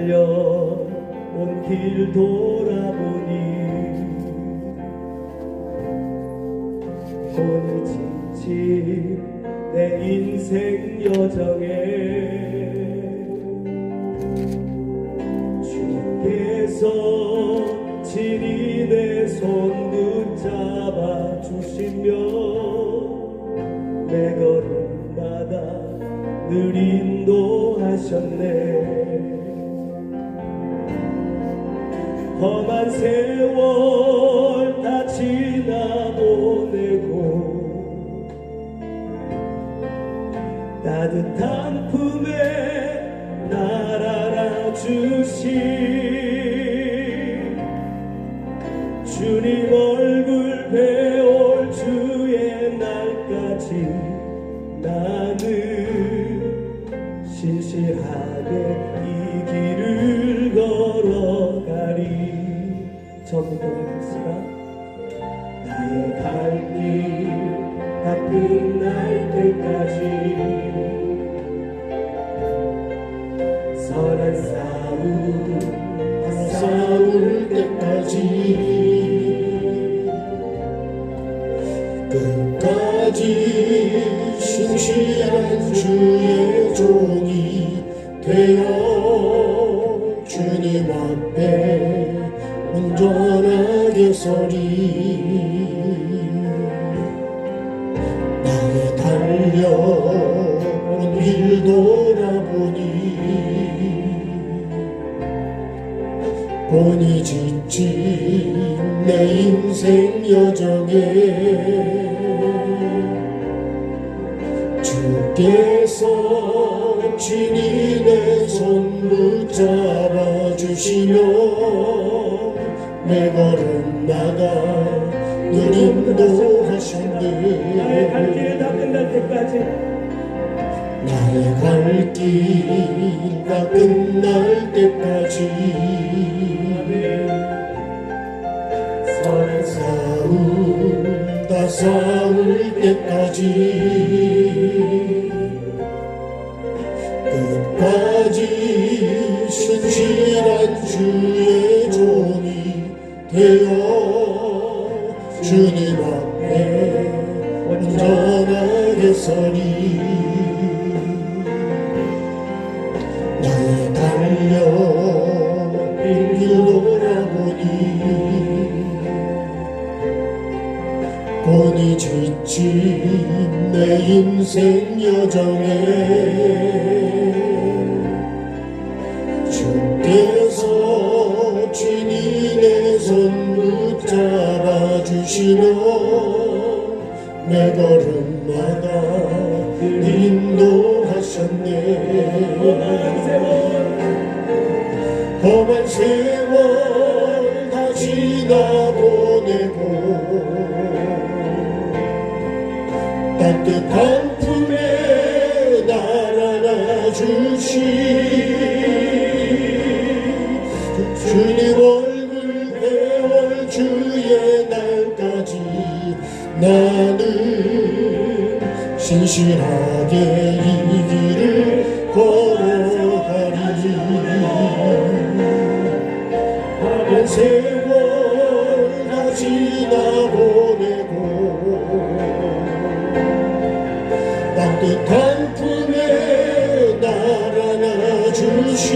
달려온 길 돌아보니 오늘 지친 내 인생 여정에 주께서 친히 내 손 붙잡아 주시며 내 걸음마다 늘 인도하셨네. 험한 세월 다 지나보내고 따뜻한 품에 날 안아주신 주님 얼굴 배울 주의 날까지 나는 신실하게 이 길을 걸어가리. 처음부터 하겠습니다. 나의 갈 길 다 끝날 때까지 선한 싸움 다 싸울 때까지 끝까지 신실한 주의 종이 되어 주님 앞에 온전하게 서리. 나의 달려온 길 돌아보니 지친 내 인생 여정에 주께서 친히 내 손 붙잡아 주시며 내 걸음마다 늘 인도하셨네. 나의 갈 길 다 끝날 때까지 나의 갈 길 다 끝날 때까지 선한 싸움 다 싸울 때까지 끝까지 신실한 주의 종이 되어 주님 앞에 온전하게 서리. 나의 달려온 길 돌아보니 지친 내 인생 여정에 주께서 친히 내 손 붙잡아 주시며 내 걸음마다 인도하셨네. 험한 세월 다 지나보내고 따뜻한 품에 날 안아주신 주님 얼굴 배울 주의 날까지 나는 신실하게 이 길을 걸어가리. 험한 세월 다 지나보내고 따뜻한 품에 날 안아주신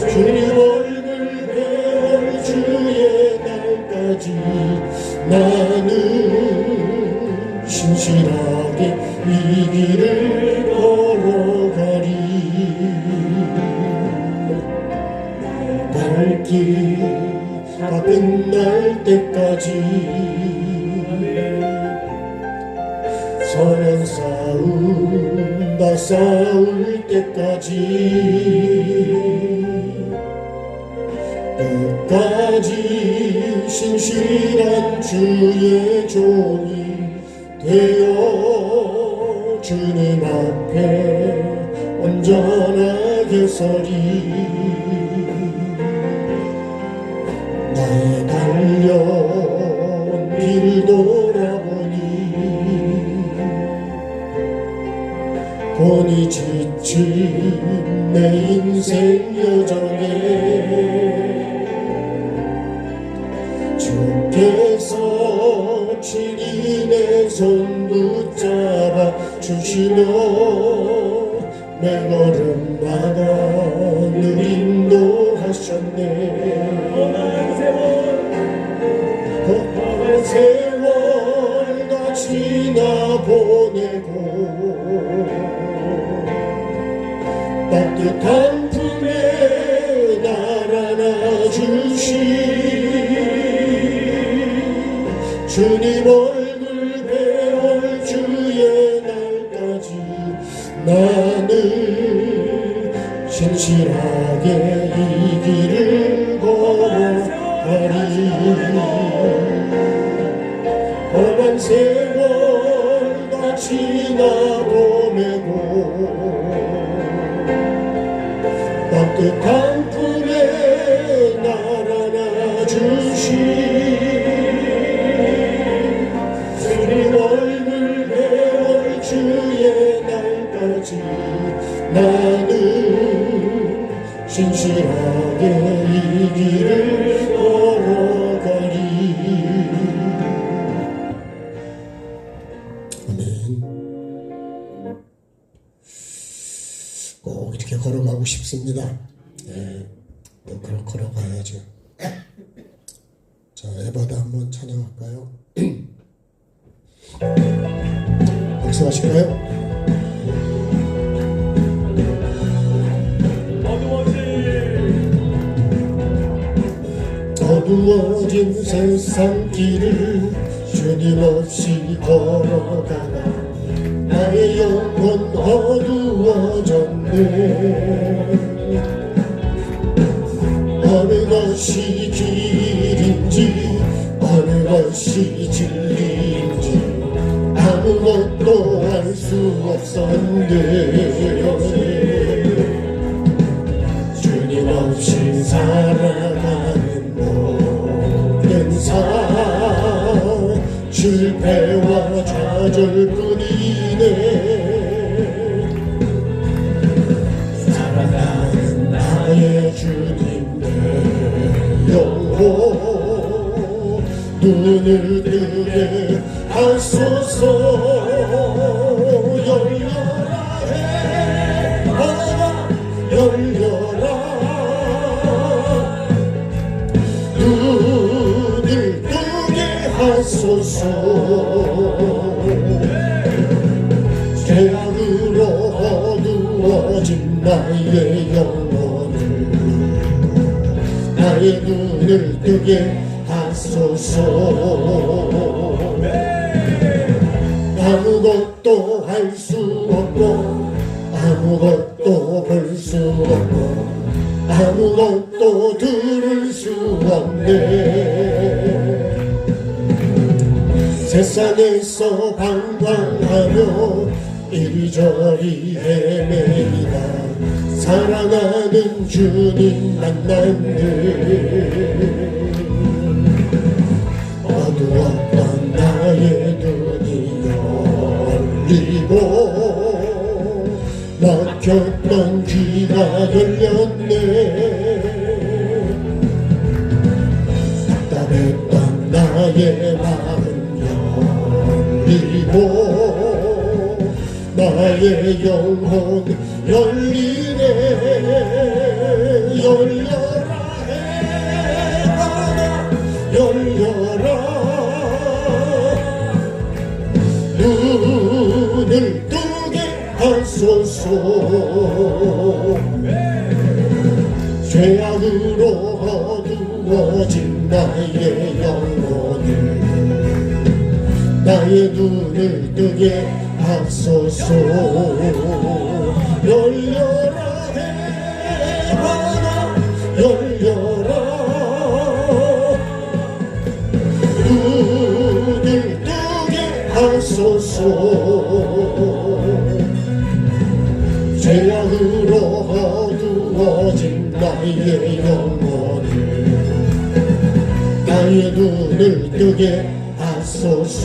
주님 얼굴 배울 주의 날까지 나는 신실하게 이 길을 걸어가리. 갈 길 다 끝날 때까지 선한 싸움 다 싸울 때까지 끝까지 신실한 주의 종이 되어 주님 앞에 온전하게 서리. 나의 달려온 길 돌아보니 본이 지친 내 인생 여정에 주께서 친히 내 손 붙잡아 주시며 내 걸음마다 늘 인도하셨네. 험한 세월 다 지나보내고 따뜻한 품에 날 안아주신 주님 얼굴 배울 주의 날까지 나는 신실하게 이 길을 걸어가리. 험한 세월 다 지나보내고 따뜻한 품에 날 안아주신 주님 얼굴 배울 주의 날까지 나는 신실하게 이 길을 걸어가리. 아멘. 꼭 이렇게 걸어가고 싶습니다. 네, 걸어가야죠. 자, 에바다 한번 찬양할까요? 박수 하실까요? 어두워진 세상 길을 주님 없이 걸어가다 나의 영혼 어두워졌네. 어느 것이 길인지 어느 것이 진리인지 아무것도 알 수 없었네. 주님 없이 살아가는 모든 삶 실패와 좌절뿐이네. 살아가는 나의 주님 내 영혼 눈을 뜨게 하소서. 열려라 해바다 열려라. 눈을 뜨게 하소서. 죄악으로 어두워진 나의 영혼을 나의 눈을 뜨게 하소서. 아무것도 할 수 없고 아무것도 볼 수 없고 아무것도 들을 수 없네. 세상에서 방황하며 이리저리 헤매이다 사랑하는 주님 만났네. 어두웠던 나의 눈이 열리고 막혔던 귀가 열렸네. 답답했던 나의 마음 열리고 나의 영혼 열리네. 열려라 해바다 열려라. 눈을 뜨게 하소서. 죄악으로 어두워진 나의 영혼을 나의 눈을 뜨게 하소서. 열려라 해바다 열려라. 눈을 뜨게 하소서. 죄악으로 어두워진 나의 영혼을 나의 눈을 뜨게 하소서.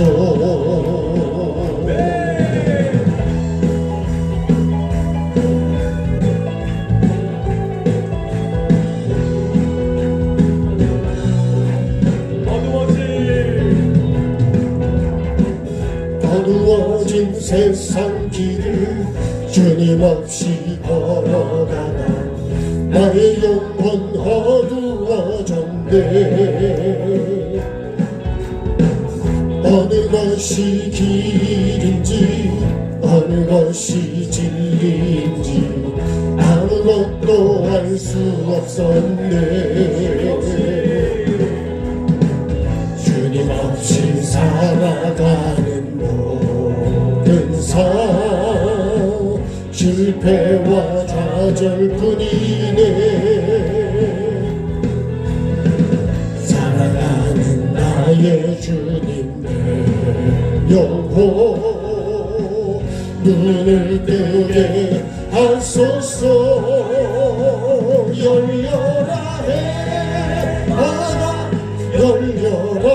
어두워진 세상 길을 주님 없이 걸어가다 나의 영혼 어두워졌네. 어느 것이 길인지 어느 것이 진리인지 아무것도 알 수 없었네. 주님 없이 살아가는 모든 삶 실패와 좌절뿐이네. 사랑하는 나의 주님 내 영혼 눈을 뜨게 하소서. 열려라 해마다 열려라.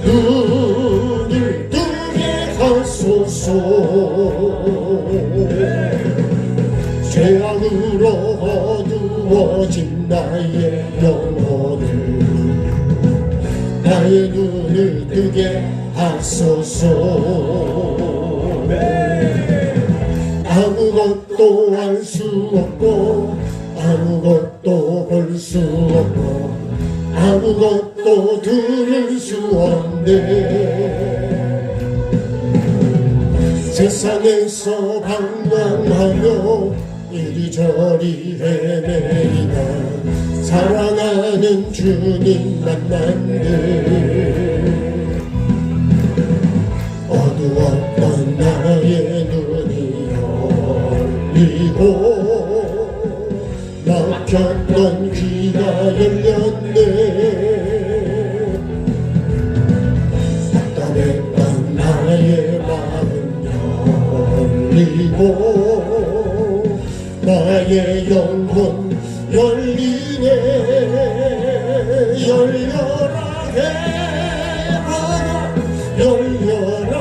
눈을 뜨게 하소서. 죄악으로 어두워진 나의 영혼을 나의 눈을 뜨게 하소서. 아무것도 알 수 없고 아무것도 볼 수 없고 아무것도 들을 수 없네. 세상에서 방황하며 이리저리 헤매이다 사랑하는 주님 만났네. 어두웠던 나의 눈이 열리고 막혔던 귀가 열렸네. 답답했던 나의 마음 열리고 나의 영혼 열리네. 열려라 해마다 열려라.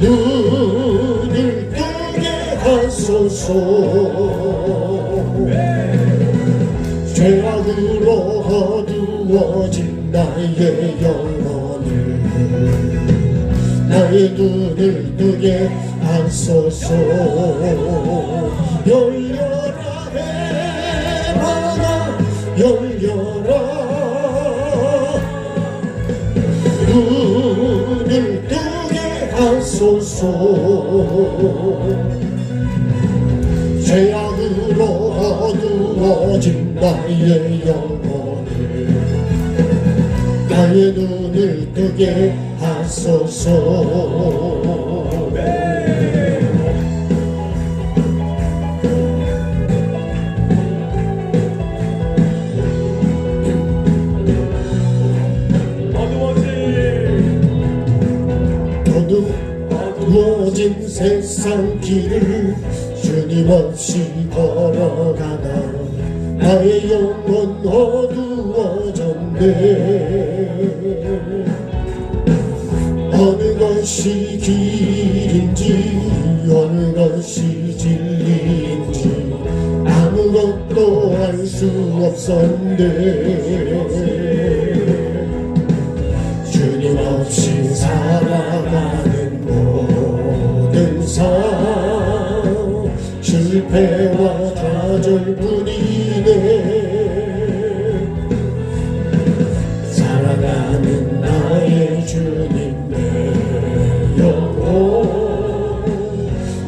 눈을 뜨게 하소서. 죄악으로 어두워진 나의 영혼을 나의 눈을 뜨게 하소서. 열려라 해마다 열려라. 눈을 뜨게 하소서. 죄악으로 어두워진 나의 영혼을 나의 눈을 뜨게 하소서. 어두워진 세상 길을 주님 없이 걸어가다 나의 영혼 어두워졌네. 어느 것이 길인지 어느 것이 진리인지 아무것도 알 수 없었네. 주님 없이 살아가는 모든 삶 실패와 좌절뿐이네. 사랑하는 나의 주님 내 영혼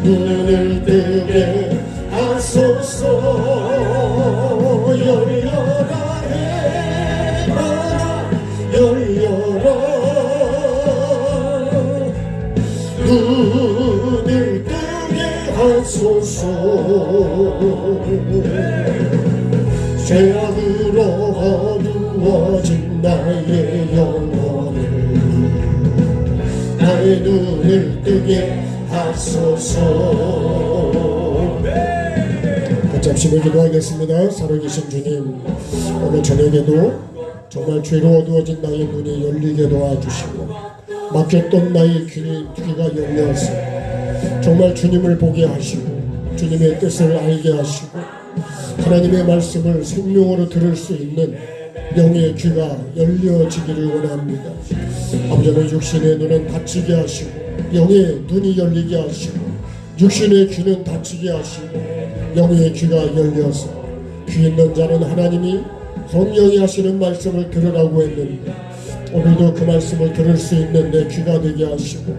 눈을 뜨게 하소서. 열려라 해마다 열려라. 눈을 뜨게 하소서. 죄악으로 어두워진 나의 영혼을 나의 눈을 뜨게 하소서. 잠시 기도하겠습니다. 살아계신 주님, 오늘 저녁에도 정말 죄로 어두워진 나의 눈이 열리게 도와주시고 막혔던 나의 귀가 열려서 정말 주님을 보게 하시고 주님의 뜻을 알게 하시고 하나님의 말씀을 생명으로 들을 수 있는 영의 귀가 열려지기를 원합니다. 아버지는 육신의 눈은 닫히게 하시고 영의 눈이 열리게 하시고 육신의 귀는 닫히게 하시고 영의 귀가 열려서 귀 있는 자는 하나님이 성령이 하시는 말씀을 들으라고 했는데 오늘도 그 말씀을 들을 수 있는 내 귀가 되게 하시고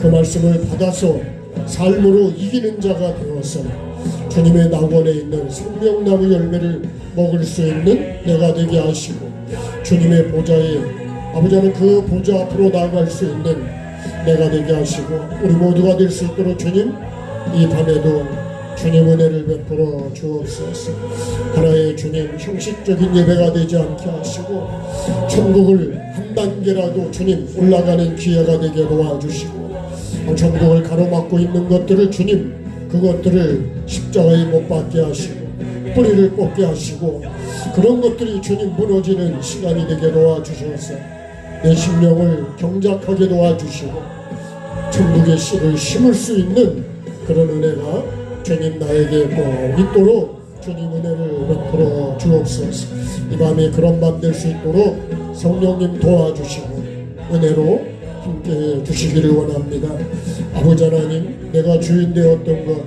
그 말씀을 받아서 삶으로 이기는 자가 되어서 주님의 낙원에 있는 생명나무 열매를 먹을 수 있는 내가 되게 하시고 주님의 보좌에 아버지는 그 보좌 앞으로 나아갈 수 있는 내가 되게 하시고 우리 모두가 될 수 있도록 주님 이 밤에도 주님 은혜를 베풀어 주옵소서. 하나의 주님 형식적인 예배가 되지 않게 하시고 천국을 한 단계라도 주님 올라가는 기회가 되게 도와주시고 천국을 가로막고 있는 것들을 주님 그것들을 십자가에 못 박게 하시고 뿌리를 뽑게 하시고 그런 것들이 주님 무너지는 시간이 되게 도와주셔서 내 심령을 경작하게 도와주시고 천국의 씨를 심을 수 있는 그런 은혜가 주님 나에게 꼭 있도록 주님 은혜를 베풀어 주옵소서. 이 밤에 그런 밤 될 수 있도록 성령님 도와주시고 은혜로 함께해 주시기를 원합니다. 아버지 하나님 내가 주인 되었던 것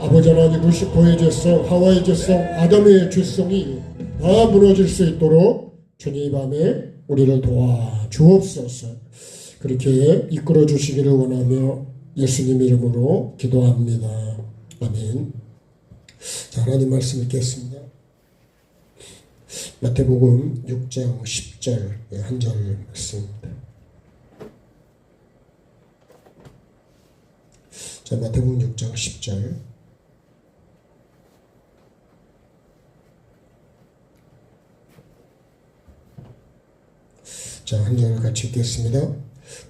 아버지 하나님 루시퍼의 죄성 하와의 죄성 아담의 죄성이 다 무너질 수 있도록 주님 이 밤에 우리를 도와주옵소서. 그렇게 이끌어 주시기를 원하며 예수님 이름으로 기도합니다. 아멘. 자, 하나님 말씀 읽겠습니다. 마태복음 6장 10절 한 절 말씀입니다. 자, 마태복음 6장 10절. 자, 한 절 같이 읽겠습니다.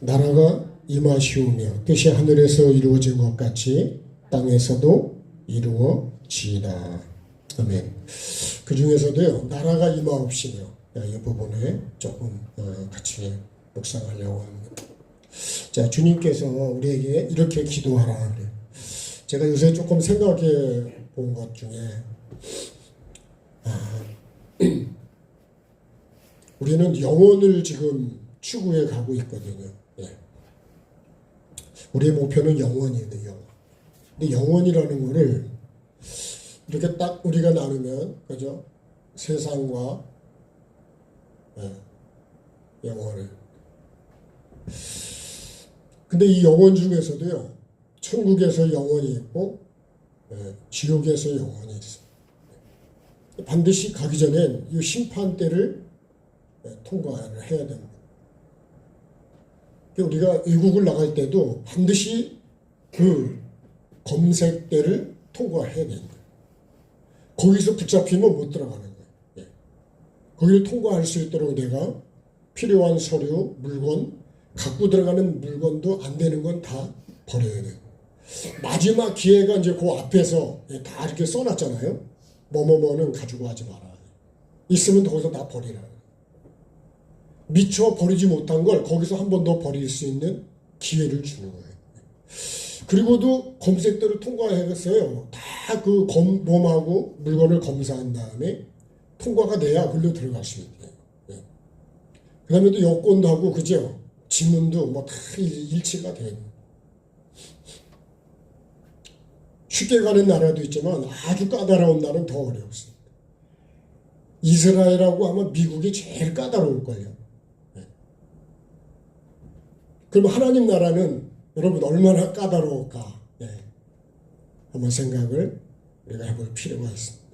나라가 임하시오며 뜻이 하늘에서 이루어진 것 같이 땅에서도 이루어지이다. 아멘. 그 중에서도요 나라가 임하옵시며 이 부분에 조금 같이 묵상하려고 합니다. 자, 주님께서 우리에게 이렇게 기도하라 그래요. 제가 요새 조금 생각해 본 것 중에 우리는 영혼을 지금 추구해 가고 있거든요. 예. 우리의 목표는 영혼이에요. 영혼. 근데 영혼이라는 거를 이렇게 딱 우리가 나누면 그죠? 세상과 영혼을. 근데 이 영혼 중에서도요 천국에서 영혼이 있고 지옥에서 영혼이 있어요. 반드시 가기 전엔 이 심판대를 통과를 해야 됩니다. 우리가 외국을 나갈 때도 반드시 그 검색대를 통과해야 됩니다. 거기서 붙잡히면 못 들어가는 거예요. 거기를 통과할 수 있도록 내가 필요한 서류, 물건, 갖고 들어가는 물건도 안 되는 건 다 버려야 돼요. 마지막 기회가 이제 그 앞에서 다 이렇게 써놨잖아요. 뭐뭐뭐는 가지고 하지 마라. 있으면 거기서 다 버리라. 미처 버리지 못한 걸 거기서 한 번 더 버릴 수 있는 기회를 주는 거예요. 그리고도 검색대를 통과해서요. 다 그 몸하고 물건을 검사한 다음에 통과가 돼야 글로 들어갈 수 있대요. 그 다음에 또 여권도 하고, 그죠? 지문도 뭐 다 일치가 돼요. 쉽게 가는 나라도 있지만 아주 까다로운 나라는 더 어렵습니다. 이스라엘하고 아마 미국이 제일 까다로울걸요. 그럼 하나님 나라는 여러분 얼마나 까다로울까? 한번 생각을 우리가 해볼 필요가 있습니다.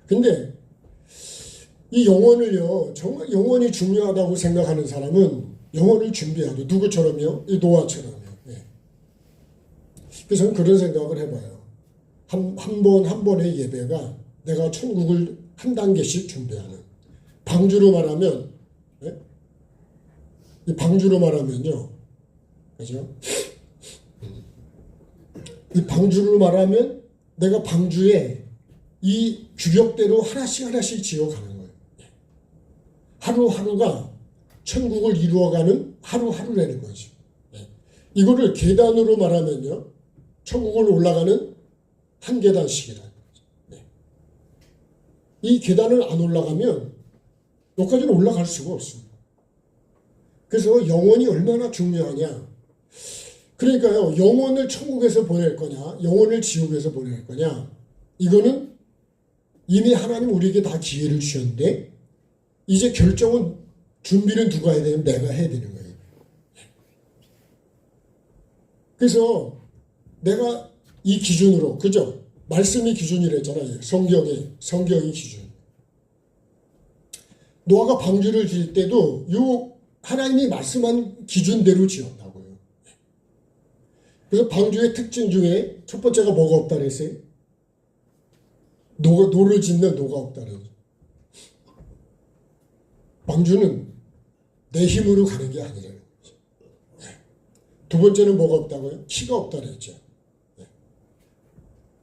근데 이 영혼을요, 정말 영혼이 중요하다고 생각하는 사람은 영혼을 준비하죠. 누구처럼요? 이 노아처럼요. 그래서 저는 그런 생각을 해봐요. 한 번의 예배가 내가 천국을 한 단계씩 준비하는. 방주로 말하면, 이 방주로 말하면요. 그죠? 이 방주로 말하면 내가 방주에 이 규격대로 하나씩 지어가는 거예요. 하루하루가 천국을 이루어가는 하루하루라는 거죠. 이거를 계단으로 말하면요. 천국을 올라가는 한 계단씩이라는 거죠. 이 계단을 안 올라가면 여기까지는 올라갈 수가 없습니다. 그래서 영혼이 얼마나 중요하냐. 그러니까요, 영혼을 천국에서 보낼 거냐, 영혼을 지옥에서 보낼 거냐, 이거는 이미 하나님 우리에게 다 기회를 주셨는데, 이제 결정은, 준비는 누가 해야 되면 내가 해야 되는 거예요. 그래서 내가 이 기준으로, 그죠? 말씀이 기준이랬잖아요. 성경이 기준. 노아가 방주를 지을 때도 요 하나님이 말씀한 기준대로 지었다고요. 그래서 방주의 특징 중에 첫 번째가 뭐가 없다 그랬어요? 노를 짓는 노가 없다 그랬죠. 방주는 내 힘으로 가는 게 아니라는 거죠. 두 번째는 뭐가 없다고요? 키가 없다 그랬죠.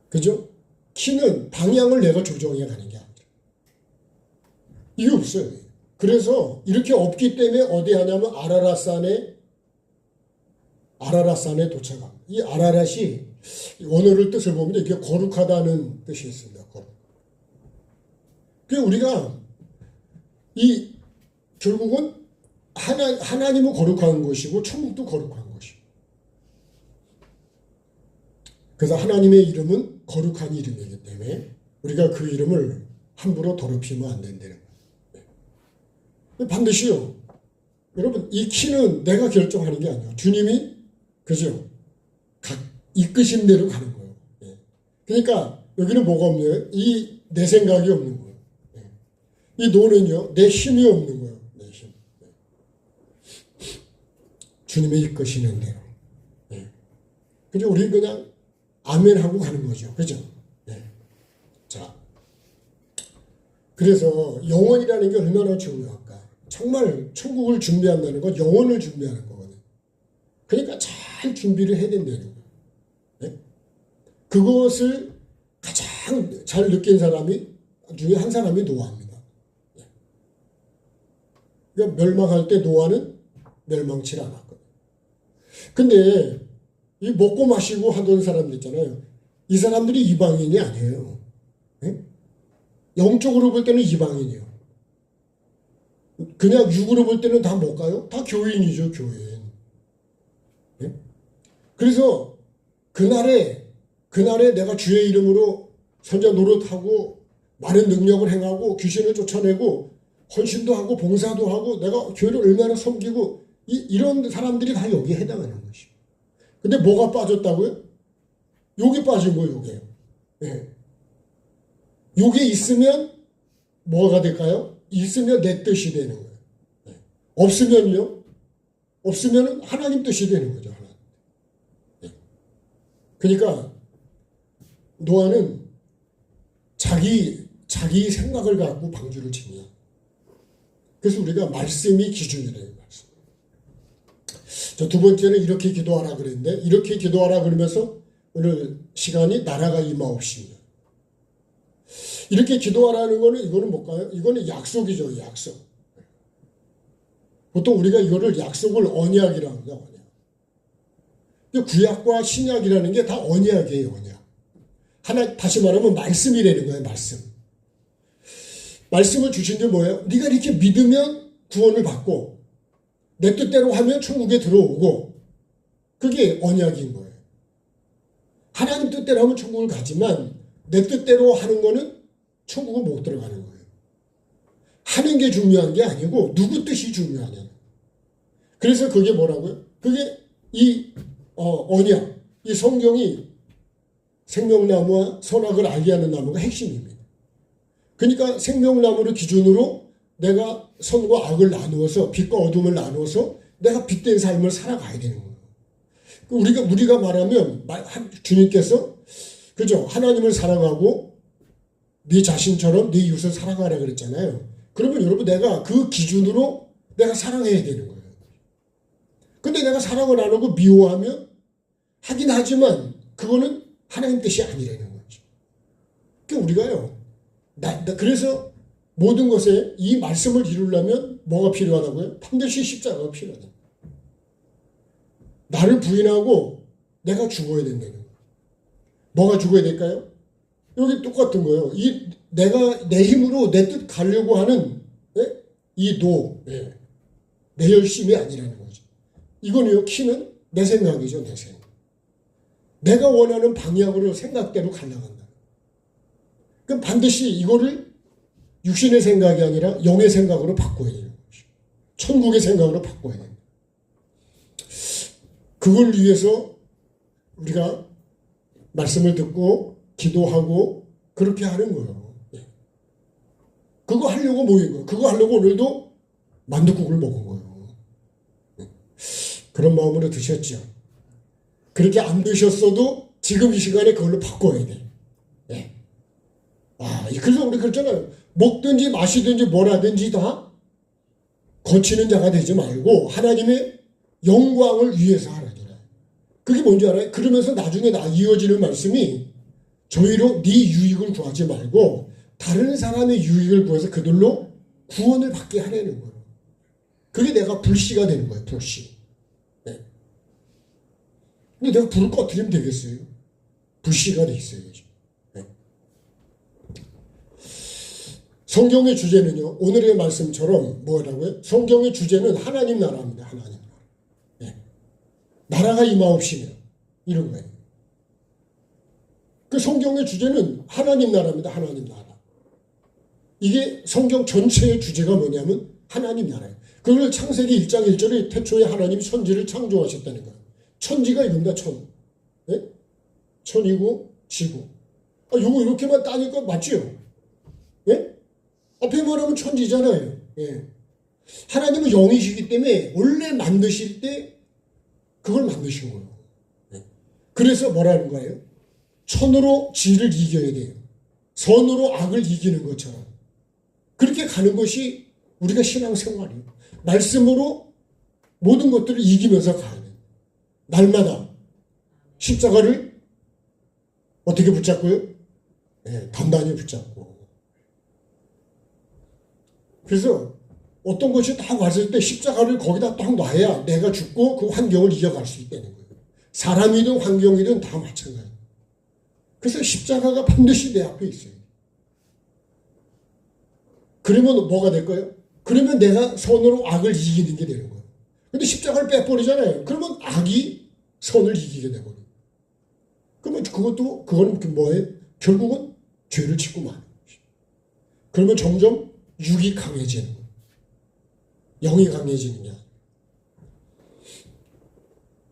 그죠? 키는 방향을 내가 조정해 가는 게 아니라. 이게 없어요. 그래서 이렇게 없기 때문에 어디 하냐면 아라랏산에 도착합니다. 이 아라랏이 원어를 뜻을 보면 이게 거룩하다는 뜻이 있습니다. 거룩. 그러니까 우리가 결국은 하나님은 거룩한 것이고 천국도 거룩한 것이고. 그래서 하나님의 이름은 거룩한 이름이기 때문에 우리가 그 이름을 함부로 더럽히면 안 된다는 거예요. 반드시요. 여러분, 이 키는 내가 결정하는 게 아니에요. 주님이, 그죠? 이끄신 대로 가는 거예요. 그러니까 여기는 뭐가 없네요. 내 생각이 없는 거예요. 이 노는요, 내 힘이 없는 거예요. 내 힘. 주님이 이끄시는 대로. 그죠? 우리 그냥 아멘 하고 가는 거죠. 그죠? 자. 그래서 영혼이라는 게 얼마나 중요할까? 정말 천국을 준비한다는 건 영혼을 준비하는 거거든요. 그러니까 잘 준비를 해야 된다는 거예요. 네? 그것을 가장 잘 느낀 사람이 중에 한 사람이 노아입니다. 네. 그러니까 멸망할 때 노아는 멸망치 않았거든요. 근데 이 먹고 마시고 하던 사람들 있잖아요. 이 사람들이 이방인이 아니에요. 네? 영적으로 볼 때는 이방인이에요. 그냥 육으로 볼 때는 다 뭘까요? 다 교인이죠, 교인. 네? 그래서 그날에 내가 주의 이름으로 선자 노릇하고 많은 능력을 행하고 귀신을 쫓아내고 헌신도 하고 봉사도 하고 내가 교회를 얼마나 섬기고 이런 사람들이 다 여기에 해당하는 것이죠. 근데 뭐가 빠졌다고요? 욕이 빠진 거예요, 요게요. 네. 요게 있으면 뭐가 될까요? 있으면 내 뜻이 되는 거예요. 네. 없으면요? 없으면 하나님 뜻이 되는 거죠. 하나님. 네. 그러니까 노아는 자기 생각을 갖고 방주를 짓냐. 그래서 우리가 말씀이 기준이래요. 말씀. 자, 두 번째는 이렇게 기도하라 그랬는데 이렇게 기도하라 그러면서 오늘 시간이 나라가 임하옵시며. 이렇게 기도하라는 거는 이거는 뭘까요? 이거는 약속이죠. 약속. 보통 우리가 이거를 약속을 언약이라고 합니다. 언약. 구약과 신약이라는 게 다 언약이에요. 언약. 다시 말하면 말씀이라는 거예요. 말씀. 말씀을 주신 게 뭐예요? 네가 이렇게 믿으면 구원을 받고 내 뜻대로 하면 천국에 들어오고 그게 언약인 거예요. 하나님 뜻대로 하면 천국을 가지만 내 뜻대로 하는 거는 천국은 못 들어가는 거예요. 하는 게 중요한 게 아니고 누구 뜻이 중요하냐. 그래서 그게 뭐라고요? 그게 언약, 이 성경이 생명나무와 선악을 알게 하는 나무가 핵심입니다. 그러니까 생명나무를 기준으로 내가 선과 악을 나누어서 빛과 어둠을 나누어서 내가 빛된 삶을 살아가야 되는 거예요. 우리가 말하면 주님께서 그죠? 하나님을 사랑하고 네 자신처럼 네 이웃을 사랑하라 그랬잖아요. 그러면 여러분 내가 그 기준으로 내가 사랑해야 되는 거예요. 근데 내가 사랑을 안 하고 미워하면 하긴 하지만 그거는 하나님 뜻이 아니라는 거죠. 그러니까 우리가요. 그래서 모든 것에 이 말씀을 이루려면 뭐가 필요하다고요? 반드시 십자가가 필요하다. 나를 부인하고 내가 죽어야 된다는 거예요. 뭐가 죽어야 될까요? 여기 똑같은 거예요. 내가 내 힘으로 내 뜻 가려고 하는 이 노, 내 열심이 아니라는 거죠. 이거는요, 키는 내 생각이죠, 내 생각. 내가 원하는 방향으로 생각대로 가려간다. 그럼 반드시 이거를 육신의 생각이 아니라 영의 생각으로 바꿔야 되는 거죠. 천국의 생각으로 바꿔야 됩니다. 그걸 위해서 우리가 말씀을 듣고 기도하고 그렇게 하는 거예요. 그거 하려고 모인 거예요. 그거 하려고 오늘도 만둣국을 먹은 거예요. 그런 마음으로 드셨죠. 그렇게 안 드셨어도 지금 이 시간에 그걸로 바꿔야 돼. 그래서 우리 그랬잖아요. 먹든지 마시든지 뭘 하든지 다 거치는 자가 되지 말고 하나님의 영광을 위해서 하라잖아요. 그게 뭔지 알아요? 그러면서 나중에 이어지는 말씀이 저희로 네 유익을 구하지 말고 다른 사람의 유익을 구해서 그들로 구원을 받게 하려는 거예요. 그게 내가 불씨가 되는 거예요. 불씨. 근데 내가 불을 꺼뜨리면 되겠어요? 불씨가 돼 있어야죠. 성경의 주제는요, 오늘의 말씀처럼 뭐라고요? 성경의 주제는 하나님 나라입니다. 하나님 나라. 나라가 임하옵시며 이런 거예요. 그 성경의 주제는 하나님 나라입니다. 하나님 나라. 이게 성경 전체의 주제가 뭐냐면 하나님 나라예요. 그걸 창세기 1장 1절에 태초에 하나님 천지를 창조하셨다는 거예요. 천지가 이겁니다. 천이고 지구. 요거 이렇게만 따니까 맞죠? 앞에 말하면 천지잖아요. 하나님은 영이시기 때문에 원래 만드실 때 그걸 만드신 거예요. 그래서 뭐라는 거예요? 천으로 지를 이겨야 돼요. 선으로 악을 이기는 것처럼. 그렇게 가는 것이 우리가 신앙생활이에요. 말씀으로 모든 것들을 이기면서 가야 돼요. 날마다 십자가를 어떻게 붙잡고요? 단단히 붙잡고. 그래서 어떤 것이 딱 왔을 때 십자가를 거기다 딱 놔야 내가 죽고 그 환경을 이겨갈 수 있다는 거예요. 사람이든 환경이든 다 마찬가지예요. 그래서 십자가가 반드시 내 앞에 있어요. 그러면 뭐가 될까요? 그러면 내가 선으로 악을 이기는 게 되는 거예요. 근데 십자가를 빼버리잖아요. 그러면 악이 선을 이기게 되거든요. 그러면 그거는 뭐예요? 결국은 죄를 짓고 마는 거죠. 그러면 점점 육이 강해지는 거예요. 영이 강해지는 게 아니에요.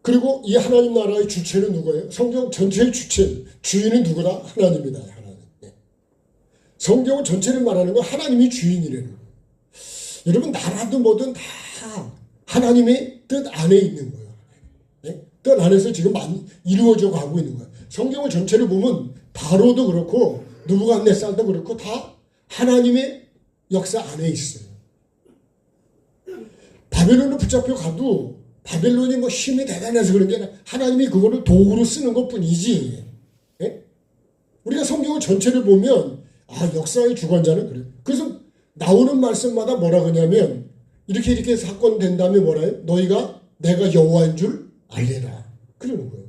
그리고 이 하나님 나라의 주체는 누구예요? 성경 전체의 주인은 누구다? 하나님이다. 하나님. 성경 전체를 말하는 건 하나님이 주인이라는 거예요. 여러분 나라도 뭐든 다 하나님의 뜻 안에 있는 거예요. 뜻 안에서 지금 이루어져 가고 있는 거예요. 성경을 전체를 보면 바로도 그렇고 느부갓네살도 그렇고 다 하나님의 역사 안에 있어요. 바벨론을 붙잡혀 가도 바벨론이 뭐 힘이 대단해서 그런 게 아니라 하나님이 그거를 도구로 쓰는 것 뿐이지. 우리가 성경을 전체를 보면 역사의 주관자는 그래요. 그래서 나오는 말씀마다 뭐라 그러냐면 이렇게 사건 된 다음에 뭐라요? 너희가 내가 여호와인 줄 알래라. 그러는 거예요.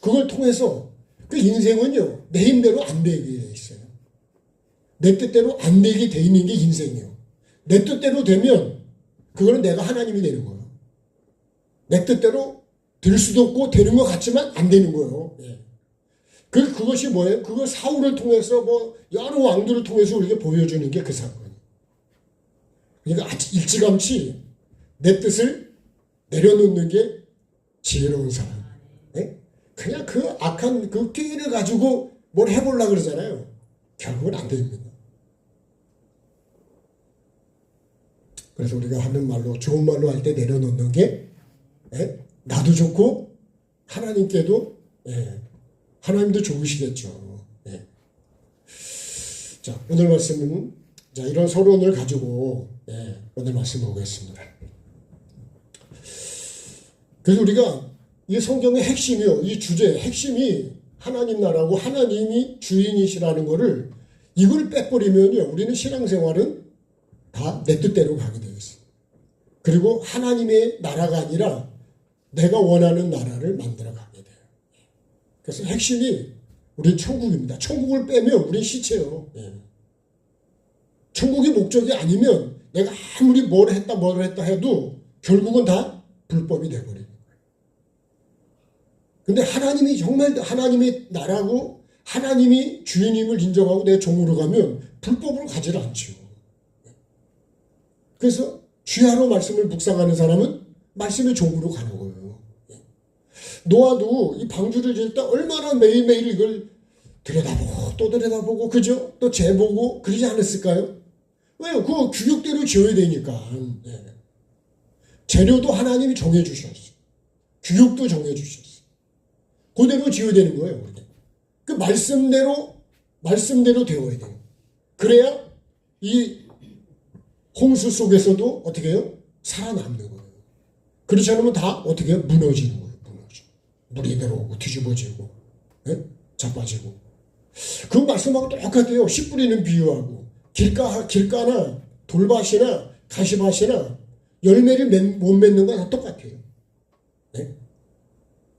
그걸 통해서 그 인생은요. 내 힘대로 안 되게 돼 있어요. 내 뜻대로 안 되게 돼 있는 게 인생이에요. 내 뜻대로 되면 그거는 내가 하나님이 되는 거예요. 내 뜻대로 될 수도 없고 되는 것 같지만 안 되는 거예요. 그것이 뭐예요? 그걸 사울을 통해서 뭐 여러 왕들을 통해서 우리에게 보여주는 게 그 사건이에요. 그러니까 일찌감치 내 뜻을 내려놓는 게 지혜로운 사람. 그냥 그 악한 그 끼를 가지고 뭘 해보려고 그러잖아요. 결국은 안 됩니다. 그래서 우리가 하는 말로 좋은 말로 할 때 내려놓는 게 나도 좋고 하나님께도 하나님도 좋으시겠죠. 자, 오늘 말씀은 이런 서론을 가지고 오늘 말씀 보겠습니다. 그래서 우리가 이 성경의 핵심이요, 이 주제의 핵심이 하나님 나라고 하나님이 주인이시라는 거를 이걸 빼버리면요, 우리는 신앙생활은 다 내 뜻대로 가게 되어 있습니다. 그리고 하나님의 나라가 아니라 내가 원하는 나라를 만들어 가게 돼요. 그래서 핵심이 우리 천국입니다. 천국을 빼면 우리 시체요. 천국이 목적이 아니면 내가 아무리 뭘 했다 해도 결국은 다 불법이 돼버리는 거예요. 근데 하나님이 정말 하나님의 나라고 하나님이 주인임을 인정하고 내 종으로 가면 불법으로 가지를 않죠. 그래서 주야로 말씀을 묵상하는 사람은 말씀의 종으로 가는 거예요. 노아도 이 방주를 지을 때 얼마나 매일매일 이걸 들여다보고 또 들여다보고 그죠? 또 재보고 그러지 않았을까요? 왜요? 그 규격대로 지어야 되니까. 재료도 하나님이 정해주셨어요. 규격도 정해주셨어요. 그대로 지어야 되는 거예요. 그 말씀대로 되어야 돼요. 그래야 이 홍수 속에서도 어떻게 해요? 살아남는 거예요. 그렇지 않으면 다 어떻게 해요? 무너지는 거예요. 물이 들어오고 뒤집어지고 자빠지고. 그 말씀하고 똑같아요. 씨 뿌리는 비유하고 길가나 돌밭이나 가시밭이나 열매를 못 맺는 건 다 똑같아요. 네?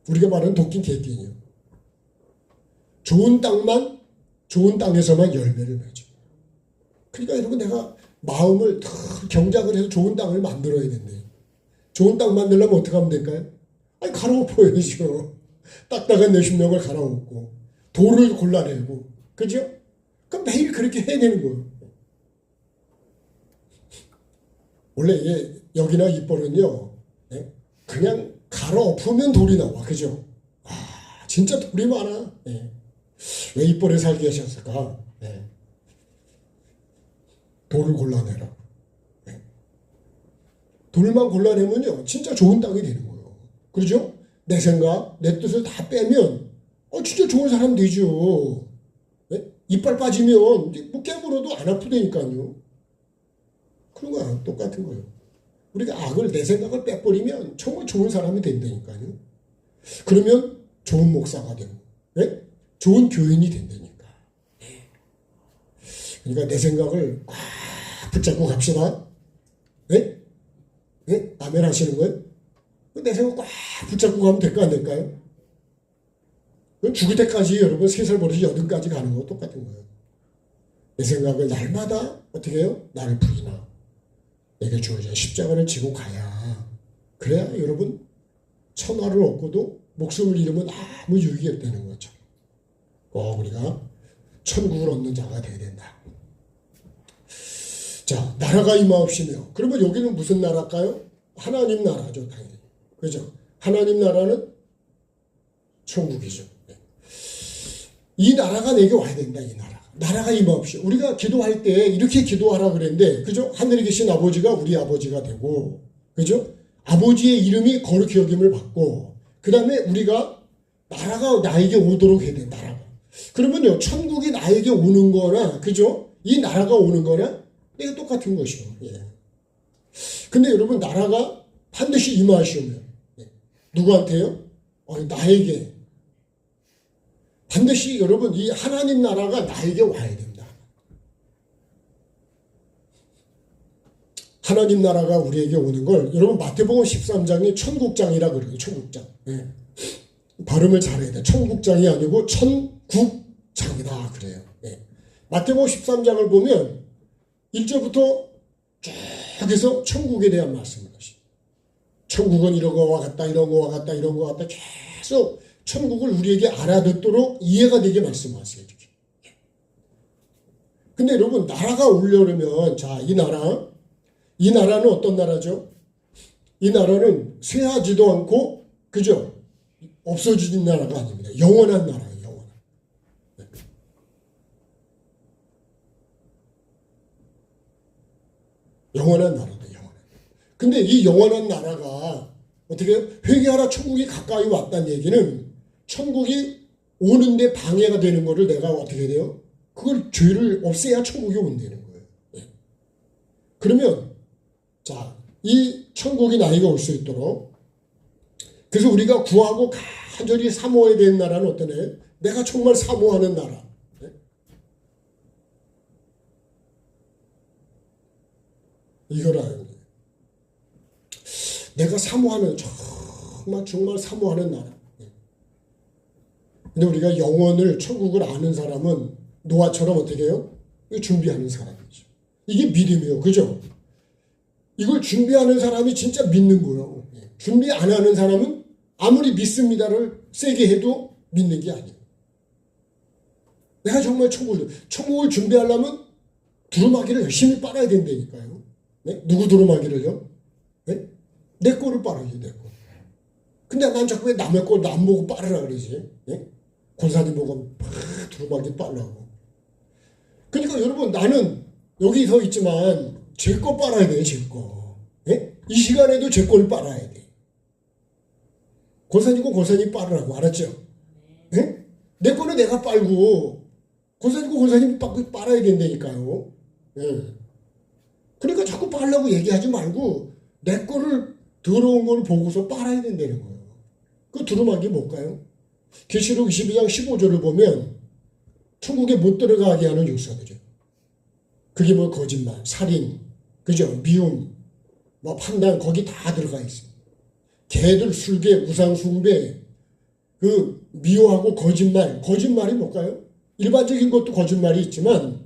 우리가 말하는 도끼 개끼니요. 좋은 땅에서만 열매를 맺어. 그러니까 여러분 내가 마음을 경작을 해서 좋은 땅을 만들어야 된대요. 좋은 땅 만들려면 어떻게 하면 될까요? 아니 갈아엎어야죠. 딱딱한 내 심령을 갈아엎고 돌을 골라내고 그죠? 그럼 매일 그렇게 해야 되는 거예요. 원래 이게 여기나 이벌은요 그냥 갈아엎으면 돌이 나와. 그죠? 진짜 돌이 많아. 왜 이벌에 살게 하셨을까? 돌을 골라내라. 돌만 골라내면요 진짜 좋은 땅이 되는 거예요. 그렇죠? 내 생각, 내 뜻을 다 빼면 진짜 좋은 사람 되죠. 이빨 빠지면 뭐 깨물어도 안 아프다니까요. 그런 거야. 똑같은 거예요. 우리가 악을 내 생각을 빼버리면 정말 좋은 사람이 된다니까요. 그러면 좋은 목사가 되고 좋은 교인이 된다니까. 그러니까 내 생각을 꽉 붙잡고 갑시다. 아멘 하시는 거예요? 내 생각 꽉 붙잡고 가면 될까 안 될까요? 그럼 죽을 때까지 여러분 3살 버릇이 8까지 가는 거 똑같은 거예요. 내 생각을 날마다 어떻게 해요? 나를 부리나 내게 주어진 십자가를 지고 가야 그래야 여러분 천하를 얻고도 목숨을 잃으면 아무 유익이 없다는 거죠. 꼭 우리가 천국을 얻는 자가 되어야 된다. 자, 나라가 임하옵시며 그러면 여기는 무슨 나라일까요? 하나님 나라죠. 당연히. 그죠? 하나님 나라는 천국이죠. 이 나라가 내게 와야 된다. 이 나라가 임하옵시오. 우리가 기도할 때 이렇게 기도하라 그랬는데 그죠? 하늘에 계신 아버지가 우리 아버지가 되고 그죠? 아버지의 이름이 거룩히 여김을 받고 그 다음에 우리가 나라가 나에게 오도록 해야 돼. 나라가. 그러면요 천국이 나에게 오는 거나 그죠? 이 나라가 오는 거나 내가 똑같은 것이요. 근데 여러분 나라가 반드시 임하시오면 누구한테요? 나에게. 반드시 여러분 이 하나님 나라가 나에게 와야 됩니다. 하나님 나라가 우리에게 오는 걸 여러분 마태복음 13장이 천국장이라 그래요. 천국장. 발음을 잘해야 돼. 천국장이 아니고 천국장이다 그래요. 마태복음 13장을 보면 1절부터 쭉 해서 천국에 대한 말씀을 하시죠. 천국은 이런 거와 같다, 이런 거와 같다, 이런 거와 같다. 계속 천국을 우리에게 알아듣도록 이해가 되게 말씀하세요. 이렇게. 근데 여러분 나라가 오려면 자, 이 나라는 어떤 나라죠? 이 나라는 쇠하지도 않고 그죠? 없어지는 나라가 아닙니다. 영원한 나라예요. 영원한 나라다. 근데 이 영원한 나라가 어떻게 회개하라 천국이 가까이 왔다는 얘기는 천국이 오는데 방해가 되는 거를 내가 어떻게 돼요? 그걸 죄를 없애야 천국이 온다는 거예요. 그러면 자, 이 천국이 나에게 올 수 있도록 그래서 우리가 구하고 간절히 사모해야 되는 나라는 어떤 애? 내가 정말 사모하는 나라. 이거라는 거예요. 내가 사모하는 정말 사모하는 나라. 근데 우리가 영원을 천국을 아는 사람은 노아처럼 어떻게 해요? 준비하는 사람이죠. 이게 믿음이에요. 그죠? 이걸 준비하는 사람이 진짜 믿는 거예요. 준비 안 하는 사람은 아무리 믿습니다를 세게 해도 믿는 게 아니에요. 내가 정말 천국을 준비하려면 두루마기를 열심히 빨아야 된다니까요. 네? 누구 두루마기를요? 네? 내 거를 빨아야지, 내 거. 근데 난 자꾸 왜 남의 걸 남 보고 빨으라 그러지? 네? 권사님 보고 막 두루마기 빨라고. 그러니까 여러분, 나는 여기 서 있지만 제 거 빨아야 돼요, 제 거. 네? 이 시간에도 제 거를 빨아야 돼. 권사님과 권사님 빨으라고, 알았죠? 네? 내 거는 내가 빨고 권사님과 권사님 빨아야 된다니까요. 네. 그러니까 자꾸 빨라고 얘기하지 말고 내 거를 더러운 걸 보고서 빨아야 된다는 거예요. 그 두루마기 뭘까요? 계시록 22장 15절을 보면 천국에 못 들어가게 하는 요소들이죠. 그게 뭐 거짓말, 살인, 그죠? 미움, 뭐 판단, 거기 다 들어가 있어요. 개들 술개, 우상숭배, 그 미워하고 거짓말, 거짓말이 뭘까요? 일반적인 것도 거짓말이 있지만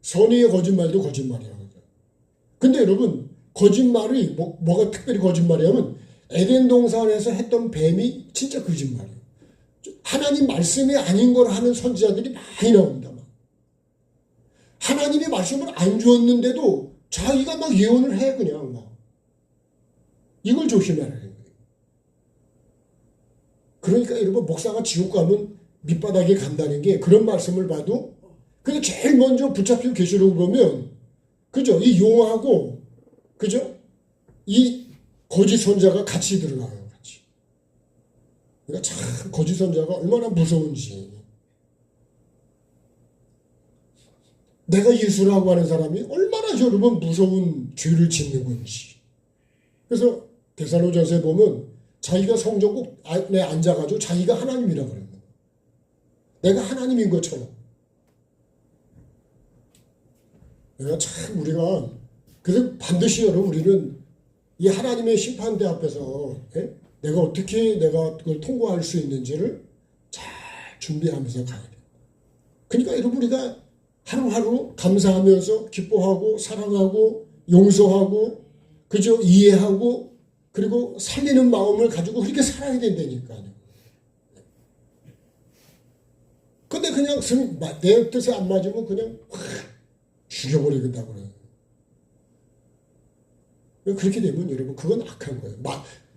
선의의 거짓말도 거짓말이에요. 근데 여러분, 거짓말이 뭐가 특별히 거짓말이냐면 에덴 동산에서 했던 뱀이 진짜 거짓말이에요. 하나님 말씀이 아닌 걸 하는 선지자들이 많이 나옵니다. 하나님의 말씀을 안 주었는데도 자기가 막 예언을 해, 그냥 막. 이걸 조심해야 하는 거예요. 그러니까 여러분, 목사가 지옥 가면 밑바닥에 간다는 게 그런 말씀을 봐도 그게 제일 먼저 붙잡히고 계시록을 보면, 그죠? 이 용하고, 그죠? 이 거짓 선자가 같이 들어가요, 같이. 그러니까 참 거짓 선자가 얼마나 무서운지. 내가 예수라고 하는 사람이 얼마나 여러분 무서운 죄를 짓는 건지. 그래서 데살로니가전서에 보면 자기가 성전국 안에 앉아가지고 자기가 하나님이라고 그래요. 내가 하나님인 것처럼. 내가 참 우리가 그래서 반드시 여러분 우리는 이 하나님의 심판대 앞에서 내가 어떻게 내가 그걸 통과할 수 있는지를 잘 준비하면서 가야 돼요. 그러니까 여러분 우리가 하루하루 감사하면서 기뻐하고 사랑하고 용서하고 그저 이해하고 그리고 살리는 마음을 가지고 그렇게 살아야 된다니까요. 근데 그냥 내 뜻에 안 맞으면 그냥 확 죽여버리겠다고 그래요. 그렇게 되면 여러분 그건 악한 거예요.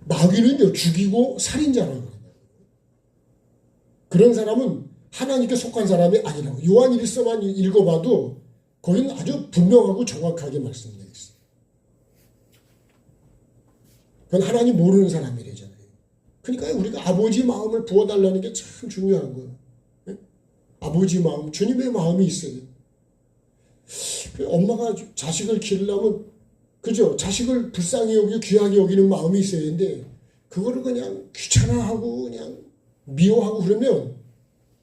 마귀는요 죽이고 살인자라고 그래요. 그런 사람은 하나님께 속한 사람이 아니라고. 요한 1서만 읽어봐도 거기는 아주 분명하고 정확하게 말씀되어 있어요. 그건 하나님 모르는 사람이래잖아요. 그러니까 우리가 아버지 마음을 부어달라는 게 참 중요한 거예요. 네? 아버지 마음, 주님의 마음이 있어요. 엄마가 자식을 기르려면 그죠? 자식을 불쌍히 여기고 귀하게 여기는 마음이 있어야 되는데 그거를 그냥 귀찮아하고 그냥 미워하고 그러면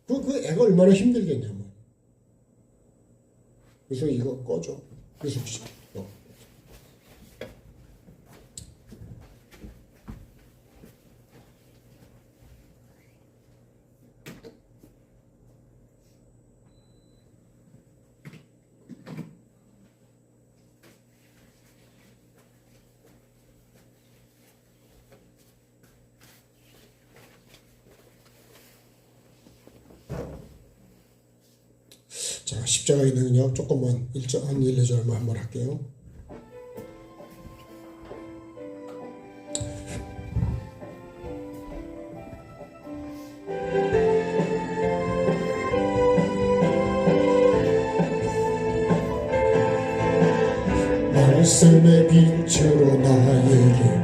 그 애가 얼마나 힘들겠냐면. 그래서 이거 꺼줘. 그래서 자, 십자가에 있는 조금만 한 1, 2절만 한번 할게요. 말씀의 빛으로 나에게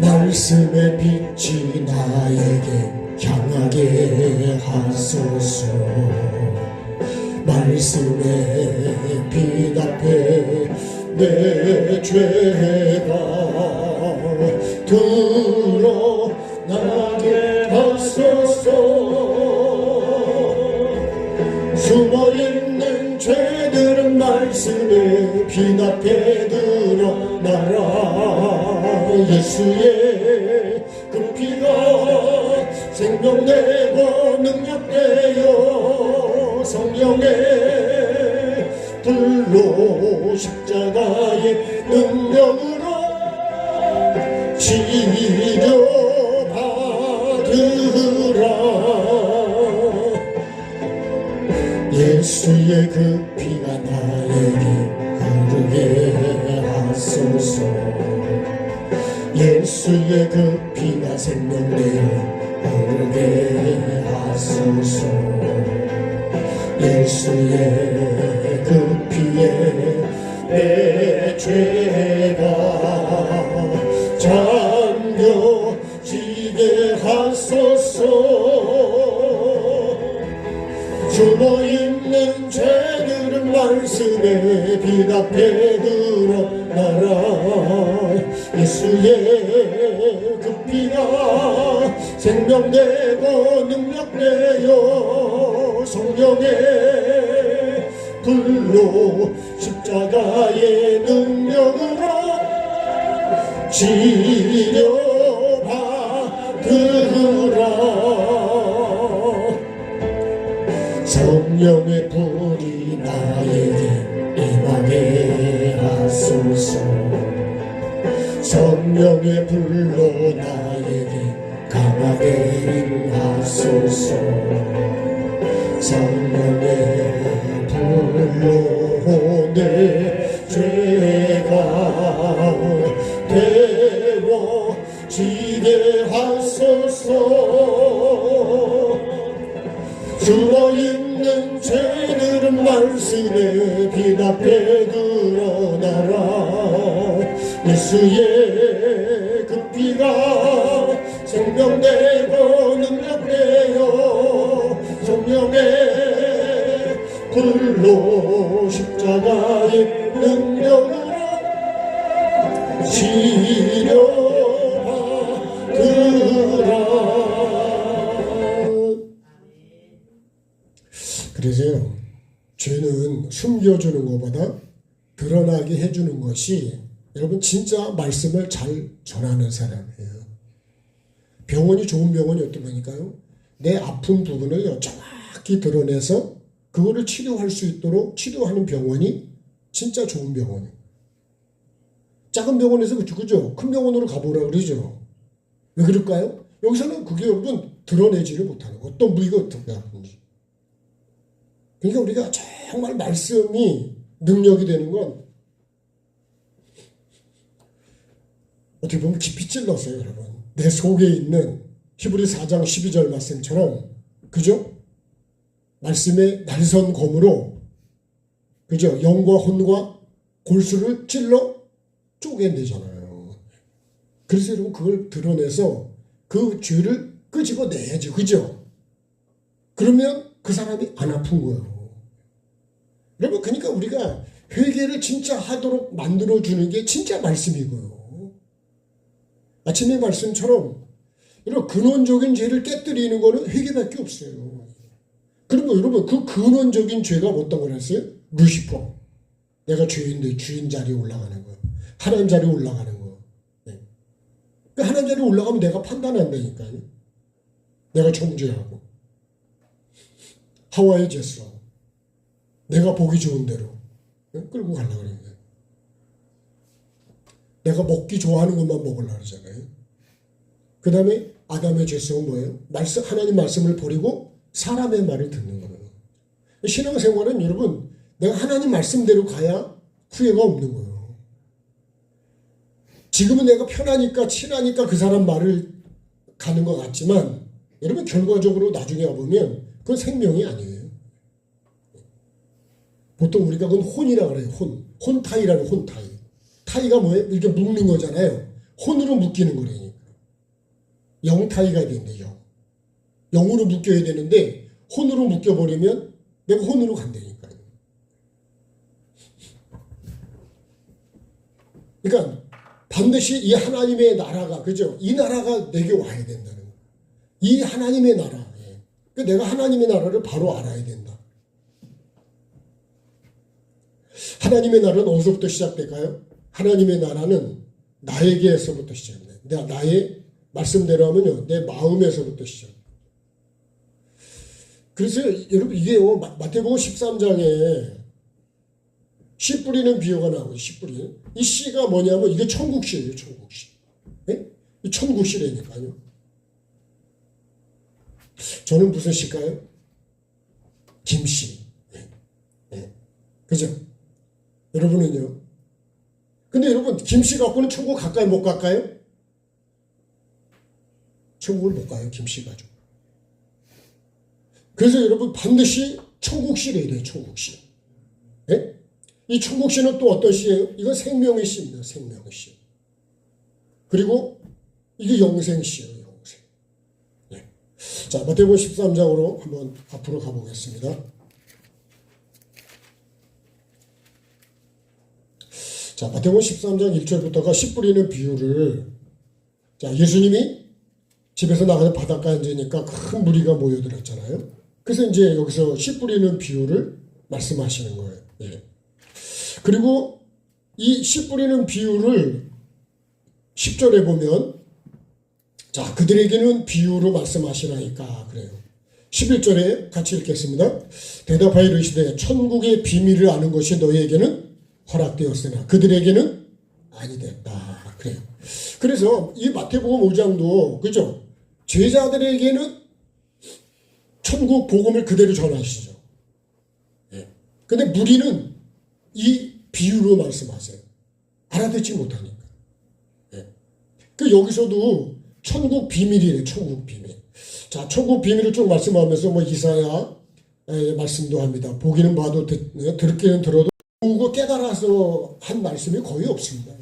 말씀의 빛이 나에게 향하게 하소서. 말씀의 빛 앞에 내 죄가 드러나게 하소서. 숨어있는 죄들은 말씀의 빛 앞에 드러나라. 예수의 그 피가 생명되고 능력되어 성령의 불 십자가의 능력으로 치료받으라. 예수의 그 피가 나에게 흐르게 하소서. 예수의 그 피가 생명되어 흐르게 하소서. 예수의 그 피에 내 죄가 잠겨지게 하소서. 숨어있는 죄들은 말씀에 비답해 드러나라. 예수의 그 피가 생명되고 능력되어 성령의 불로 십자가의 능력으로 치료받으라. 성령의 불이 나에게 임하게 하소서. 성령의 불로 나에게 강하게 임하소서. 성령의 불로 내 죄가 되어지게 하소서. 숨어있는 죄들은 말씀에 비답해 드러나라. 예수의 그 피가 생명되고 능력되어 성령의 불로 십자가의 능력으로 치료받으라. 그래서요, 죄는 숨겨주는 것보다 드러나게 해주는 것이 여러분 진짜 말씀을 잘 전하는 사람이에요. 병원이 좋은 병원이 어떤 거니까요, 내 아픈 부분을 정확히 드러내서 그거를 치료할 수 있도록 치료하는 병원이 진짜 좋은 병원이에요. 작은 병원에서 그죠? 큰 병원으로 가보라 그러죠. 왜 그럴까요? 여기서는 그게 여러분 드러내지를 못하는 거예요. 어떤 부위가 어떻게 아픈지. 그러니까 우리가 정말 말씀이 능력이 되는 건 어떻게 보면 깊이 찔렀어요, 여러분. 내 속에 있는 히브리 4장 12절 말씀처럼, 그죠? 말씀의 날선 검으로, 그죠? 영과 혼과 골수를 찔러 쪼개내잖아요. 그래서 여러분 그걸 드러내서 그 죄를 끄집어내야죠, 그죠? 그러면 그 사람이 안 아픈 거예요. 여러분, 그러니까 우리가 회개를 진짜 하도록 만들어주는 게 진짜 말씀이고요. 아침의 말씀처럼 여러분 근원적인 죄를 깨뜨리는 거는 회개밖에 없어요. 그리고 여러분 그 근원적인 죄가 어떤 거랬어요? 루시퍼. 내가 죄인데 주인 자리에 올라가는 거예요. 하나님 자리에 올라가는 거예요. 네. 하나님 자리에 올라가면 내가 판단한다니까요. 내가 정죄하고 하와의 제사 내가 보기 좋은 대로 끌고 가려고 그러는 거예요. 내가 먹기 좋아하는 것만 먹으려고 그러잖아요. 그 다음에 아담의 죄성은 뭐예요? 하나님 말씀을 버리고 사람의 말을 듣는 거예요. 신앙생활은 여러분 내가 하나님 말씀대로 가야 후회가 없는 거예요. 지금은 내가 편하니까 친하니까 그 사람 말을 가는 것 같지만 여러분 결과적으로 나중에 와보면 그건 생명이 아니에요. 보통 우리가 그건 혼이라고 그래요. 혼타이라는 혼타이. 타이가 뭐예요? 이렇게 묶는 거잖아요. 혼으로 묶이는 거라니까. 영타이가 된대요. 영으로 묶여야 되는데 혼으로 묶여버리면 내가 혼으로 간다니까요. 그러니까 반드시 이 하나님의 나라가, 그죠? 이 나라가 내게 와야 된다는 거예요. 이 하나님의 나라. 그러니까 내가 하나님의 나라를 바로 알아야 된다. 하나님의 나라는 어디서부터 시작될까요? 하나님의 나라는 나에게서부터 시작돼요. 나의 말씀대로 하면요, 내 마음에서부터 시작. 그래서 여러분 이게요, 마태복음 13장에 씨 뿌리는 비유가 나오고 씨 뿌리는 이 씨가 뭐냐면 이게 천국씨예요. 천국씨. 네? 이 천국씨라니까요. 저는 무슨 씨일까요? 김씨. 네. 네. 그죠? 여러분은요? 근데 여러분 김씨 갖고는 천국 가까이 못 갈까요? 천국을 못 가요. 김씨 가지고. 그래서 여러분 반드시 천국씨래야 돼요. 천국씨. 네? 이 천국씨는 또 어떤 씨예요? 이건 생명의 씨입니다. 생명의 씨. 그리고 이게 영생씨예요. 영생. 네. 자, 마태복음 13장으로 한번 앞으로 가보겠습니다. 자, 마태복음 13장 1절부터가 씨 뿌리는 비유를, 자, 예수님이 집에서 나가서 바닷가에 앉으니까 큰 무리가 모여들었잖아요. 그래서 이제 여기서 씨 뿌리는 비유를 말씀하시는 거예요. 예. 그리고 이 씨 뿌리는 비유를 10절에 보면, 자, 그들에게는 비유로 말씀하시나이까 그래요. 11절에 같이 읽겠습니다. 대답하여 이르시되 천국의 비밀을 아는 것이 너희에게는 허락되었으나 그들에게는 아니됐다. 그래요. 그래서 이 마태복음 5장도 그죠? 제자들에게는 천국 복음을 그대로 전하시죠. 예. 근데 무리는 이 비유로 말씀하세요. 알아듣지 못하니까. 예. 그 여기서도 천국 비밀이래요. 천국 비밀. 자, 천국 비밀을 쭉 말씀하면서 뭐 이사야 말씀도 합니다. 보기는 봐도 듣기는 들어도 보고 깨달아서 한 말씀이 거의 없습니다.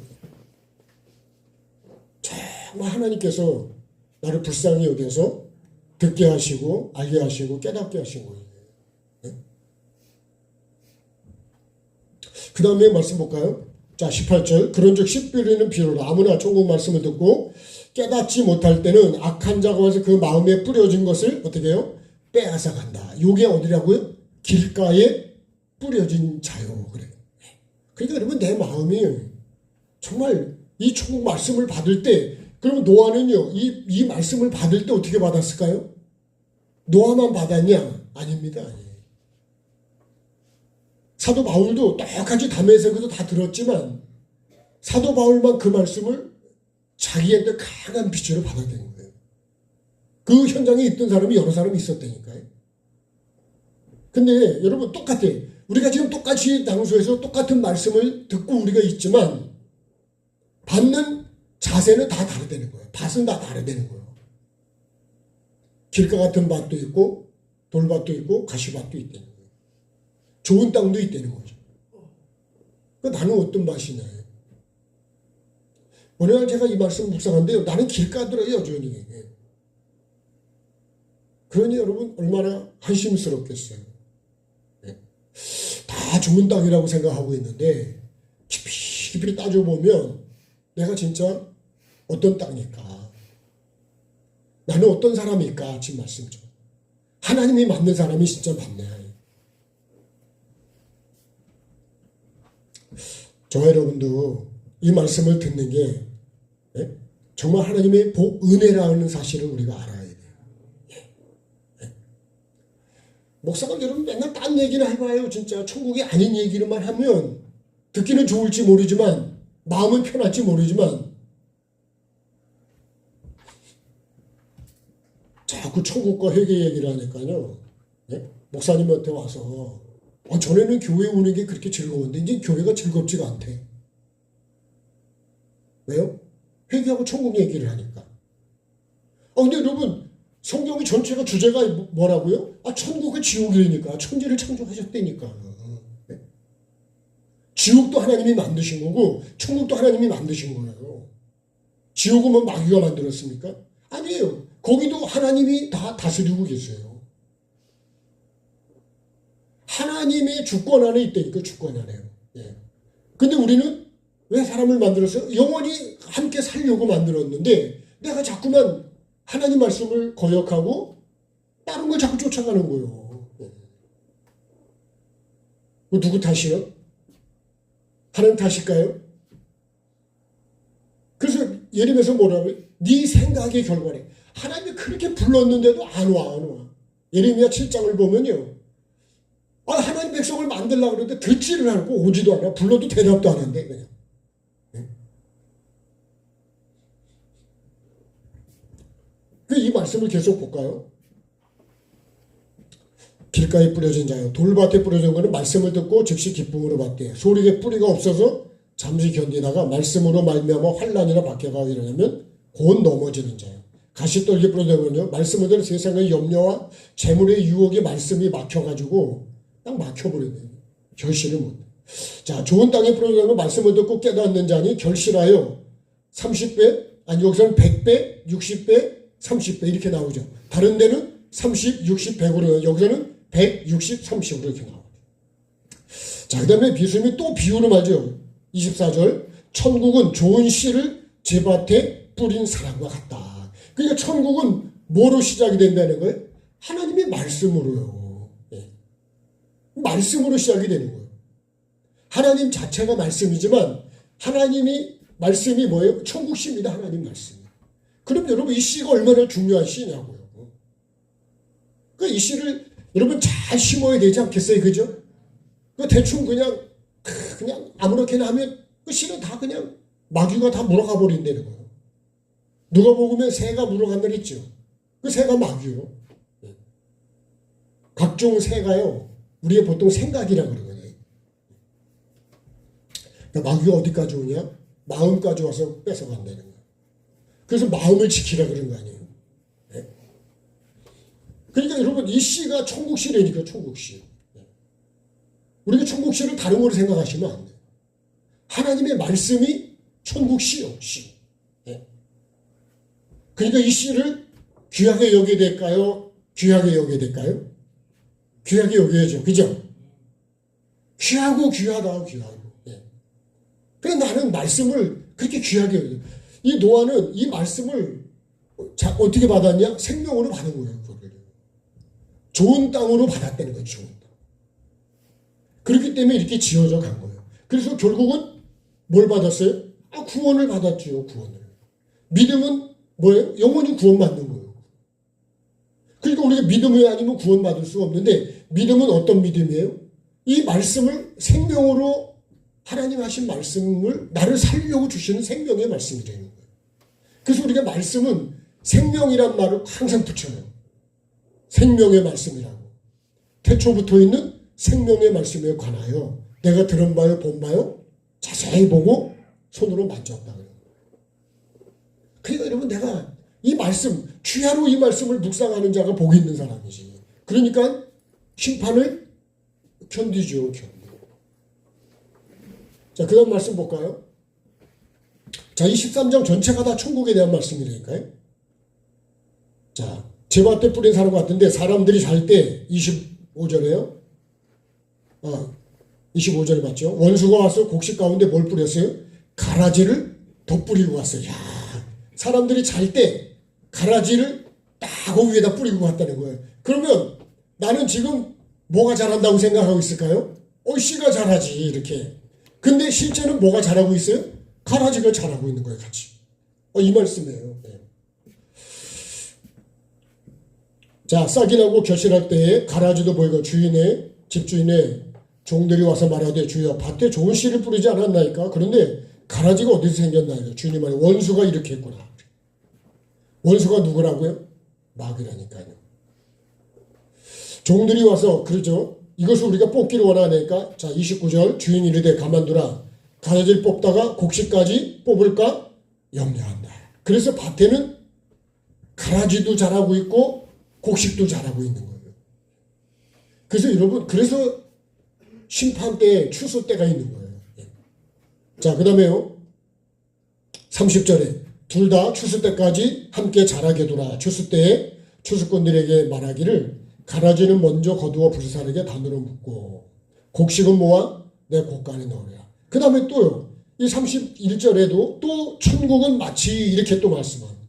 정말 하나님께서 나를 불쌍히 여겨서 듣게 하시고 알게 하시고 깨닫게 하신 거예요. 네? 그 다음에 말씀 볼까요? 자, 18절. 그런즉 씨 뿌리는 비유로 아무나 천국 말씀을 듣고 깨닫지 못할 때는 악한 자가 와서 그 마음에 뿌려진 것을 어떻게 해요? 빼앗아 간다. 요게 어디라고요? 길가에 뿌려진 자요. 그래요. 그러니까 여러분 내 마음이 정말 이 천국 말씀을 받을 때, 그러면 노아는요 이 말씀을 받을 때 어떻게 받았을까요? 노아만 받았냐? 아닙니다. 사도 바울도 똑같이 담에색에서 다 들었지만 사도 바울만 그 말씀을 자기한테 강한 빛으로 받아들인 거예요. 그 현장에 있던 사람이 여러 사람이 있었다니까요. 근데 여러분 똑같아. 우리가 지금 똑같이 당소에서 똑같은 말씀을 듣고 우리가 있지만 받는 자세는 다 다르다는 거예요. 밭은 다 다르다는 거예요. 길가 같은 밭도 있고 돌밭도 있고 가시밭도 있다는 거예요. 좋은 땅도 있다는 거죠. 나는 어떤 밭이냐. 어느 날 제가 이 말씀 묵상한데요. 나는 길가더라고요. 여전히. 그러니 여러분 얼마나 한심스럽겠어요. 다 좋은 땅이라고 생각하고 있는데 깊이 따져보면 내가 진짜 어떤 땅일까? 나는 어떤 사람일까? 지금 말씀죠. 하나님이 맞는 사람이 진짜 맞네. 저와 여러분도 이 말씀을 듣는 게 정말 하나님의 복, 은혜라는 사실을 우리가 알아야 돼요. 목사가 여러분 맨날 딴 얘기나 해봐요. 진짜 천국이 아닌 얘기를만 하면 듣기는 좋을지 모르지만 마음은 편할지 모르지만 자꾸 천국과 회개 얘기를 하니까요. 네? 목사님한테 와서 전에는 교회 오는 게 그렇게 즐거웠는데 이제 교회가 즐겁지가 않대. 왜요? 회개하고 천국 얘기를 하니까. 근데 여러분 성경이 전체가 주제가 뭐라고요? 천국은 지옥이니까 천지를 창조하셨다니까. 네? 지옥도 하나님이 만드신 거고 천국도 하나님이 만드신 거예요. 지옥은 뭐 마귀가 만들었습니까? 아니에요. 거기도 하나님이 다 다스리고 계세요. 하나님의 주권 안에 있다니까. 주권 안에요. 예. 근데 우리는 왜 사람을 만들었어요? 영원히 함께 살려고 만들었는데 내가 자꾸만 하나님 말씀을 거역하고 다른 걸 자꾸 쫓아가는 거예요. 누구 탓이요? 하나님 탓일까요? 그래서 예림에서 뭐라고요? 네 생각의 결과래. 하나님이 그렇게 불렀는데도 안 와. 예레미야 7장을 보면요. 하나님 백성을 만들려고 그러는데 듣지를 않고 오지도 않아. 불러도 대답도 안 한대. 그냥. 이 말씀을 계속 볼까요? 길가에 뿌려진 자요. 돌밭에 뿌려진 거는 말씀을 듣고 즉시 기쁨으로 받되 소리에 뿌리가 없어서 잠시 견디다가 말씀으로 말미암아 환난이나 박해가 일어나면 곧 넘어지는 자요. 가시떨기 뿌려진 거는요. 말씀을 들은 세상의 염려와 재물의 유혹이 말씀이 막혀가지고 딱 막혀버리네요. 결실을 못. 자, 좋은 땅에 뿌려진 건 말씀을 듣고 깨닫는 자니 결실하여 30배, 아니 여기서는 100배, 60배, 30배 이렇게 나오죠. 다른 데는 30, 60, 100으로 여기서는 100, 60, 30으로 이렇게 나옵니다. 자, 그 다음에 비수님이 또 비유로 말죠. 24절 천국은 좋은 씨를 제 밭에 뿌린 사람과 같다. 그러니까 천국은 뭐로 시작이 된다는 거예요? 하나님의 말씀으로요. 예. 말씀으로 시작이 되는 거예요. 하나님 자체가 말씀이지만 하나님이 말씀이 뭐예요? 천국 씨입니다. 하나님 말씀이. 그럼 여러분 이 씨가 얼마나 중요한 씨냐고요. 그러니까 이 씨를 여러분 잘 심어야 되지 않겠어요? 그죠? 그 대충 그냥 아무렇게나 하면 그 씨는 다 그냥 마귀가 다 물어가 버린다는 거예요. 누가 먹으면 새가 물어간다 그랬죠. 그 새가 마귀요. 각종 새가요. 우리의 보통 생각이라고 그러거든요. 그러니까 마귀가 어디까지 오냐? 마음까지 와서 뺏어간다는 거예요. 그래서 마음을 지키라 그런 거 아니에요. 네? 그러니까 여러분 이 씨가 천국 씨라니까 천국 씨. 네? 우리가 천국 씨를 다른 거로 생각하시면 안 돼요. 하나님의 말씀이 천국 씨요. 씨. 네? 그러니까 이 씨를 귀하게 여겨야 될까요? 귀하게 여겨야 될까요? 귀하게 여겨야죠. 그죠? 귀하고 귀하다. 귀하고. 네. 그래 나는 말씀을 그렇게 귀하게 여겨. 이 노아는 이 말씀을 어떻게 받았냐? 생명으로 받은 거예요. 그거를. 좋은 땅으로 받았다는 거죠. 좋은 땅. 그렇기 때문에 이렇게 지어져 간 거예요. 그래서 결국은 뭘 받았어요? 구원을 받았죠. 구원을. 믿음은 뭐예요? 영원히 구원받는 거예요. 그러니까 우리가 믿음이 아니면 구원받을 수가 없는데 믿음은 어떤 믿음이에요? 이 말씀을 생명으로 하나님 하신 말씀을 나를 살리려고 주시는 생명의 말씀이 되는 거예요. 그래서 우리가 말씀은 생명이란 말을 항상 붙여요. 생명의 말씀이라고. 태초부터 있는 생명의 말씀에 관하여 내가 들은 바요 본 바요 자세히 보고 손으로 만졌다. 그러니까 여러분 내가 이 말씀 주야로 이 말씀을 묵상하는 자가 복이 있는 사람이지. 그러니까 심판을 견디죠. 자, 그 다음 말씀 볼까요? 자, 이 13장 전체가 다 천국에 대한 말씀이니까요. 자, 제 밭에 뿌린 사람 같은데 사람들이 잘 때 25절에요. 25절에 맞죠? 원수가 와서 곡식 가운데 뭘 뿌렸어요? 가라지를 덧뿌리고 왔어요. 야, 사람들이 잘 때 가라지를 딱 위에다 뿌리고 갔다는 거예요. 그러면 나는 지금 뭐가 자란다고 생각하고 있을까요? 씨가 자라지 이렇게. 근데 실제는 뭐가 자라고 있어요? 가라지가 자라고 있는 거예요, 같이. 이 말씀이에요. 네. 자, 싹이 나고 결실할 때에 가라지도 보이고 집주인의 종들이 와서 말하되 주여 밭에 좋은 씨를 뿌리지 않았나이까? 그런데 가라지가 어디서 생겼나요? 주님 말에 원수가 이렇게 했구나. 원수가 누구라고요? 마귀라니까요. 종들이 와서 그러죠. 이것을 우리가 뽑기를 원하니까 자 29절 주인이 이르되 가만두라. 가라지를 뽑다가 곡식까지 뽑을까 염려한다. 그래서 밭에는 가라지도 자라고 있고 곡식도 자라고 있는 거예요. 그래서 여러분 그래서 심판 때 추수 때가 있는 거예요. 자, 그 다음에요. 30절에 둘 다 추수 때까지 함께 자라게 두라. 추수 때에 추수꾼들에게 말하기를 가라지는 먼저 거두어 불사르게 단으로 묶고 곡식은 모아 내 곡간에 넣으라. 그 다음에 또요. 이 31절에도 또 천국은 마치 이렇게 또 말씀합니다.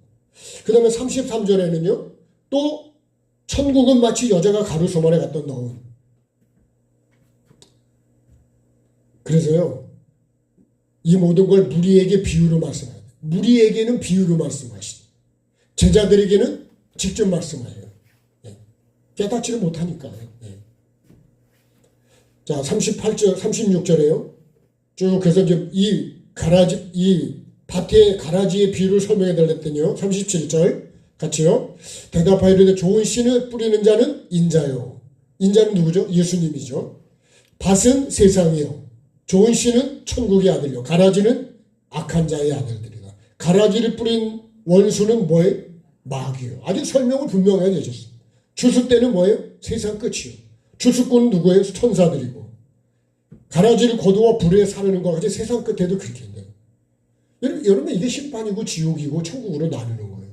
그 다음에 33절에는요. 또 천국은 마치 여자가 가루소만에 갖다 넣은. 그래서요. 이 모든 걸 무리에게 비유로 말씀해요. 무리에게는 비유로 말씀하시죠. 제자들에게는 직접 말씀해요. 깨닫지를 못하니까. 자, 38절, 36절에요. 쭉 그래서 이제 이 밭의 가라지의 비유를 설명해 달랬더니요. 37절 같이요. 대답하여 이르되 좋은 씨를 뿌리는 자는 인자요. 인자는 누구죠? 예수님이죠. 밭은 세상이요. 좋은 씨는 천국의 아들요. 가라지는 악한 자의 아들들이다. 가라지를 뿌린 원수는 뭐예요? 마귀요. 아주 설명을 분명하게 해줬어요. 주수 때는 뭐예요? 세상 끝이요. 주수꾼은 누구예요? 천사들이고. 가라지를 거두어 불에 사르는 것 같이 세상 끝에도 그렇게 있네요. 여러분 이게 심판이고 지옥이고 천국으로 나누는 거예요.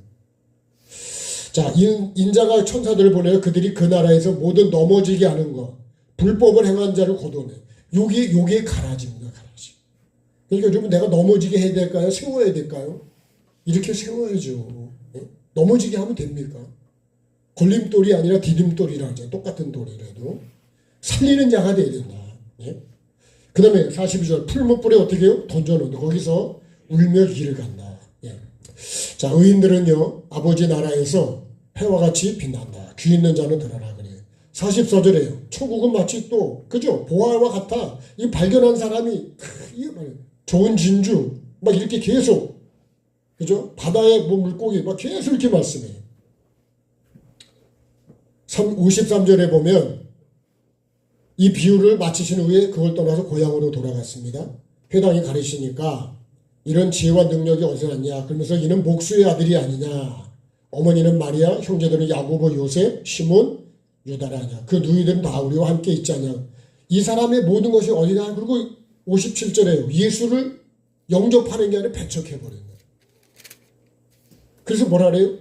자, 인자가 천사들을 보내요. 그들이 그 나라에서 모든 넘어지게 하는 것, 불법을 행한 자를 거두어내. 요게 가라지입니다. 가라지. 그러니까 여러분 내가 넘어지게 해야 될까요? 세워야 될까요? 이렇게 세워야죠. 넘어지게 하면 됩니까? 걸림돌이 아니라 디딤돌이라 하죠. 똑같은 돌이라도. 살리는 자가 돼야 된다. 그 다음에 42절 풀무불에 어떻게 해요? 던져놓는다. 거기서 울며 길을 간다. 자, 의인들은요 아버지 나라에서 해와 같이 빛난다. 귀 있는 자는 들어라 그래요. 44절에요. 천국은 마치 또 그죠? 보화와 같아. 이 발견한 사람이 좋은 진주 막 이렇게 계속 그죠? 바다의 뭐 물고기 막 계속 이렇게 말씀해요. 53절에 보면 이 비유를 마치신 후에 그걸 떠나서 고향으로 돌아갔습니다. 회당이 가르치니까 이런 지혜와 능력이 어디서 났냐? 그러면서 이는 목수의 아들이 아니냐? 어머니는 마리아, 형제들은 야고보, 요셉, 시몬, 유다라냐? 그 누이들은 다 우리와 함께 있지 않냐? 이 사람의 모든 것이 어디냐? 그리고 57절에요. 예수를 영접하는 게 아니라 배척해버린 거예요. 그래서 뭐라 그래요?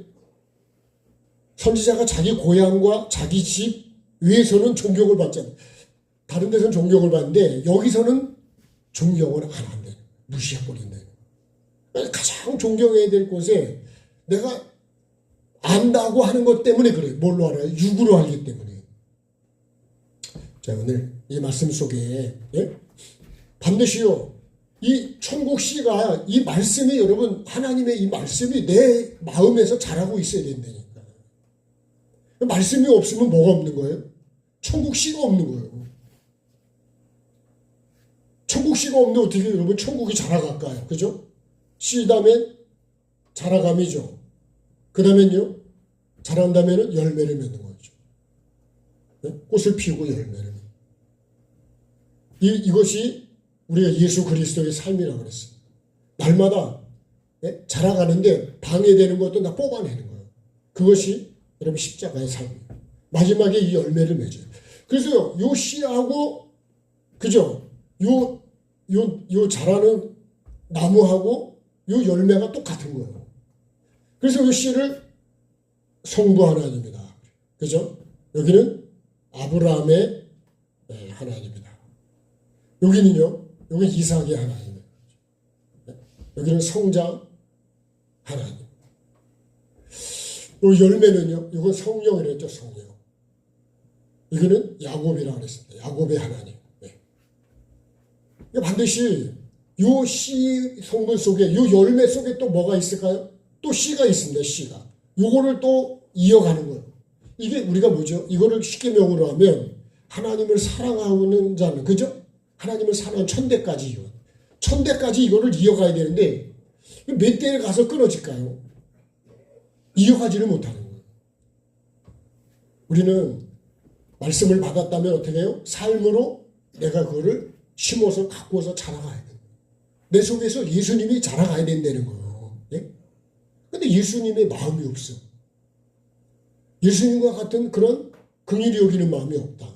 선지자가 자기 고향과 자기 집 위에서는 존경을 받잖아요. 다른 데서는 존경을 받는데 여기서는 존경을 안 한대. 무시해버린다. 가장 존경해야 될 곳에 내가 안다고 하는 것 때문에 그래요. 뭘로 알아요? 육으로 알기 때문에. 자, 오늘 이 말씀 속에 반드시요. 이 천국 씨가 이 말씀이 여러분 하나님의 이 말씀이 내 마음에서 자라고 있어야 된다니까. 말씀이 없으면 뭐가 없는 거예요? 천국 씨가 없는 거예요. 천국 씨가 없는데 어떻게 여러분 천국이 자라갈까요? 그죠? 씨 다음에 자라감이죠. 그 다음엔요. 자란다면 열매를 맺는 거죠. 꽃을 피우고 열매를 맺는. 이것이 우리가 예수 그리스도의 삶이라고 그랬어요. 날마다 자라가는데 방해되는 것도 다 뽑아내는 거예요. 그것이 여러분 십자가의 삶이에요. 마지막에 이 열매를 맺어요. 그래서 요 씨하고 그죠? 요 자라는 나무하고 요 열매가 똑같은 거예요. 그래서 요 씨를 성부 하나님이다. 그죠? 여기는 아브라함의 하나님이다. 여기는요. 여기 이삭의 하나님. 여기는 성자 하나님. 이 열매는요. 이건 성령이랬죠. 성령. 여기는 야곱이라고 그랬습니다. 야곱의 하나님. 반드시 요 씨 성분 속에 요 열매 속에 또 뭐가 있을까요? 또 씨가 있습니다. 씨가. 요거를 또 이어가는 거예요. 이게 우리가 뭐죠? 이거를 쉽게 명으로 하면 하나님을 사랑하는 자는 그죠? 하나님을 사랑하는 천대까지 천대까지 이거를 이어가야 되는데 몇 대에 가서 끊어질까요? 이어가지를 못하는 거예요. 우리는 말씀을 받았다면 어떻게 해요? 삶으로 내가 그거를 심어서 가꾸어서 자라가야 돼요. 내 속에서 예수님이 자라가야 된다는 거예요. 근데 예수님의 마음이 없어. 예수님과 같은 그런 긍휼히 여기는 마음이 없다.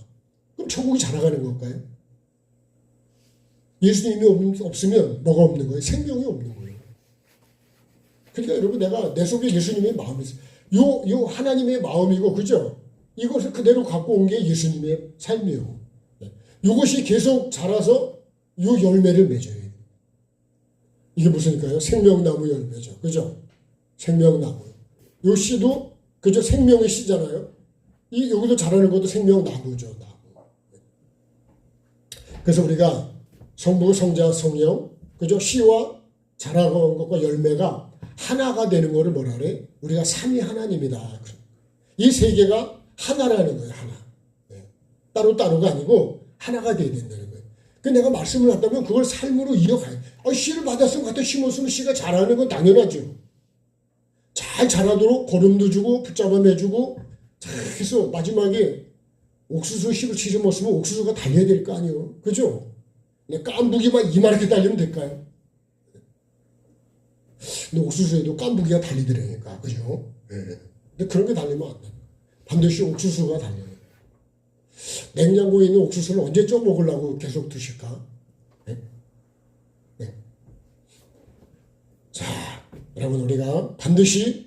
그럼 천국이 자라가는 걸까요? 예수님이 없으면 뭐가 없는 거예요? 생명이 없는 거예요. 그러니까 여러분 내가 내 속에 예수님의 마음이 있어요. 요 하나님의 마음이고 그죠? 이것을 그대로 갖고 온 게 예수님의 삶이에요. 이것이 계속 자라서 요 열매를 맺어야 돼요. 이게 무슨일까요? 생명나무 열매죠. 그죠? 생명나무. 요 씨도 그죠? 생명의 씨잖아요. 여기도 자라는 것도 생명나무죠. 나무. 그래서 우리가 성부, 성자, 성령, 그죠? 씨와 자라온 것과 열매가 하나가 되는 것을 뭐라 그래? 우리가 삼위 하나님이다. 이 세 개가 하나라는 거예요. 하나. 따로따로가 아니고 하나가 돼야 된다는 거예요. 그 내가 말씀을 한다면 그걸 삶으로 이어가요. 씨를 받았으면 갖다 심었으면 씨가 자라는 건 당연하죠. 잘 자라도록 거름도 주고 붙잡아 매주고 잘 해서 마지막에 옥수수 씨를 치즈먹으면 옥수수가 달려야 될 거 아니에요. 그죠? 깐부기만 이만하게 달리면 될까요? 근데 옥수수에도 깐부기가 달리더라니까. 그죠? 네. 근데 그런 게 달리면 안 돼. 반드시 옥수수가 달려요. 냉장고에 있는 옥수수를 언제쯤 먹으려고 계속 두실까? 네? 네. 자, 여러분 우리가 반드시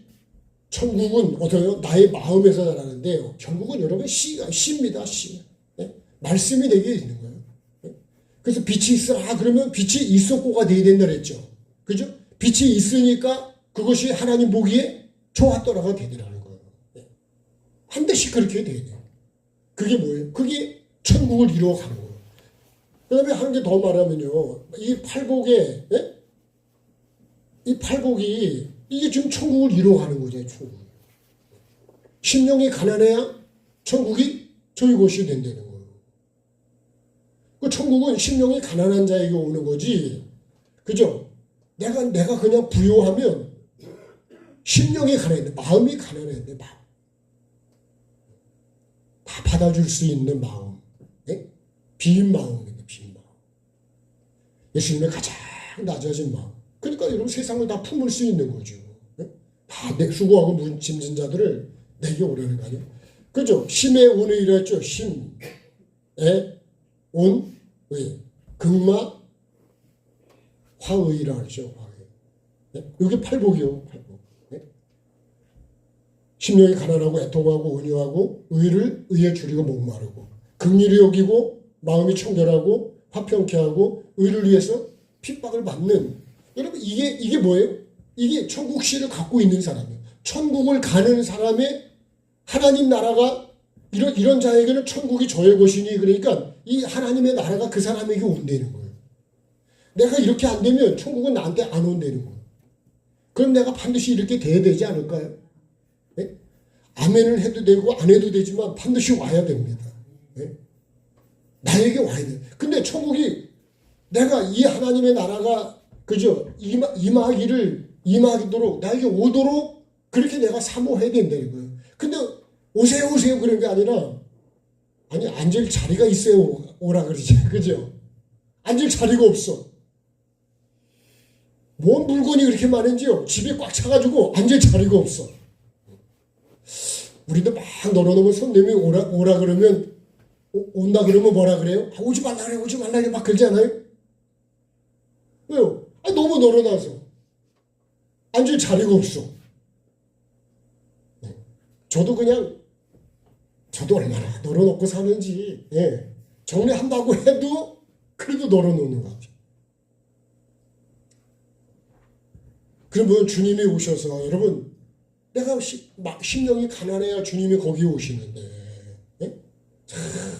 천국은 어때요? 나의 마음에서 자라는데요. 결국은 여러분 씨입니다. 씨. 네? 말씀이 내게 있는 거예요. 네? 그래서 빛이 있으라 그러면 빛이 있었고가 돼야 된다 그랬죠. 그죠? 빛이 있으니까 그것이 하나님 보기에 좋았더라가 되더라는 거예요. 네. 반드시 그렇게 돼야 돼요. 그게 뭐예요? 그게 천국을 이루어가는 거예요. 그 다음에 한 개 더 말하면요. 이 팔복에, 예? 이 팔복이, 이게 지금 천국을 이루어가는 거죠, 천국. 심령이 가난해야 천국이 저희 것이 된다는 거예요. 그 천국은 심령이 가난한 자에게 오는 거지, 그죠? 내가 그냥 부요하면 심령이 가난해, 마음이 가난해, 다 받아줄 수 있는 마음, 예? 빈 마음입니다. 빈 마음. 예수님의 가장 낮아진 마음. 그러니까 여러분 세상을 다 품을 수 있는 거죠. 예? 다 수고하고 짐진 자들을 내게 오려는 거 아니에요. 그죠? 심의 온의라 했죠. 심의 온 의. 극마 화의라 하죠. 화의. 예? 이게 팔복이요. 팔복. 예? 심령이 가난하고 애통하고 온유하고 의에 줄이고 목마르고 긍휼히 여기고 마음이 청결하고 화평케 하고 의를 위해서 핍박을 받는, 여러분 이게 뭐예요? 이게 천국시를 갖고 있는 사람이에요. 천국을 가는 사람의 하나님 나라가 이런 자에게는 천국이 저의 것이니, 그러니까 이 하나님의 나라가 그 사람에게 온다는 거예요. 내가 이렇게 안 되면 천국은 나한테 안 온다는 거예요. 그럼 내가 반드시 이렇게 돼야 되지 않을까요? 네? 아멘을 해도 되고 안 해도 되지만 반드시 와야 됩니다. 네? 나에게 와야 돼요. 근데 천국이 내가 이 하나님의 나라가 그죠? 임하도록 나에게 오도록 그렇게 내가 사모해야 된다는 거예요. 근데 오세요 그런 게 아니라, 아니 앉을 자리가 있어요 오라 그러지. 그죠? 앉을 자리가 없어. 뭔 물건이 그렇게 많은지요. 집에 꽉 차가지고 앉을 자리가 없어. 우리도 막 널어놓으면 손님이 오라 그러면 온다 그러면 뭐라 그래요? 오지 말라 그래, 오지 말라 그래 막 그러지 않아요? 왜요? 너무 널어놔서 앉을 자리가 없어. 네. 저도 얼마나 널어놓고 사는지, 예. 정리한다고 해도 그래도 널어놓는 것 같아요. 그러면 주님이 오셔서, 여러분 내가 심령이 가난해야 주님이 거기 오시는데, 예?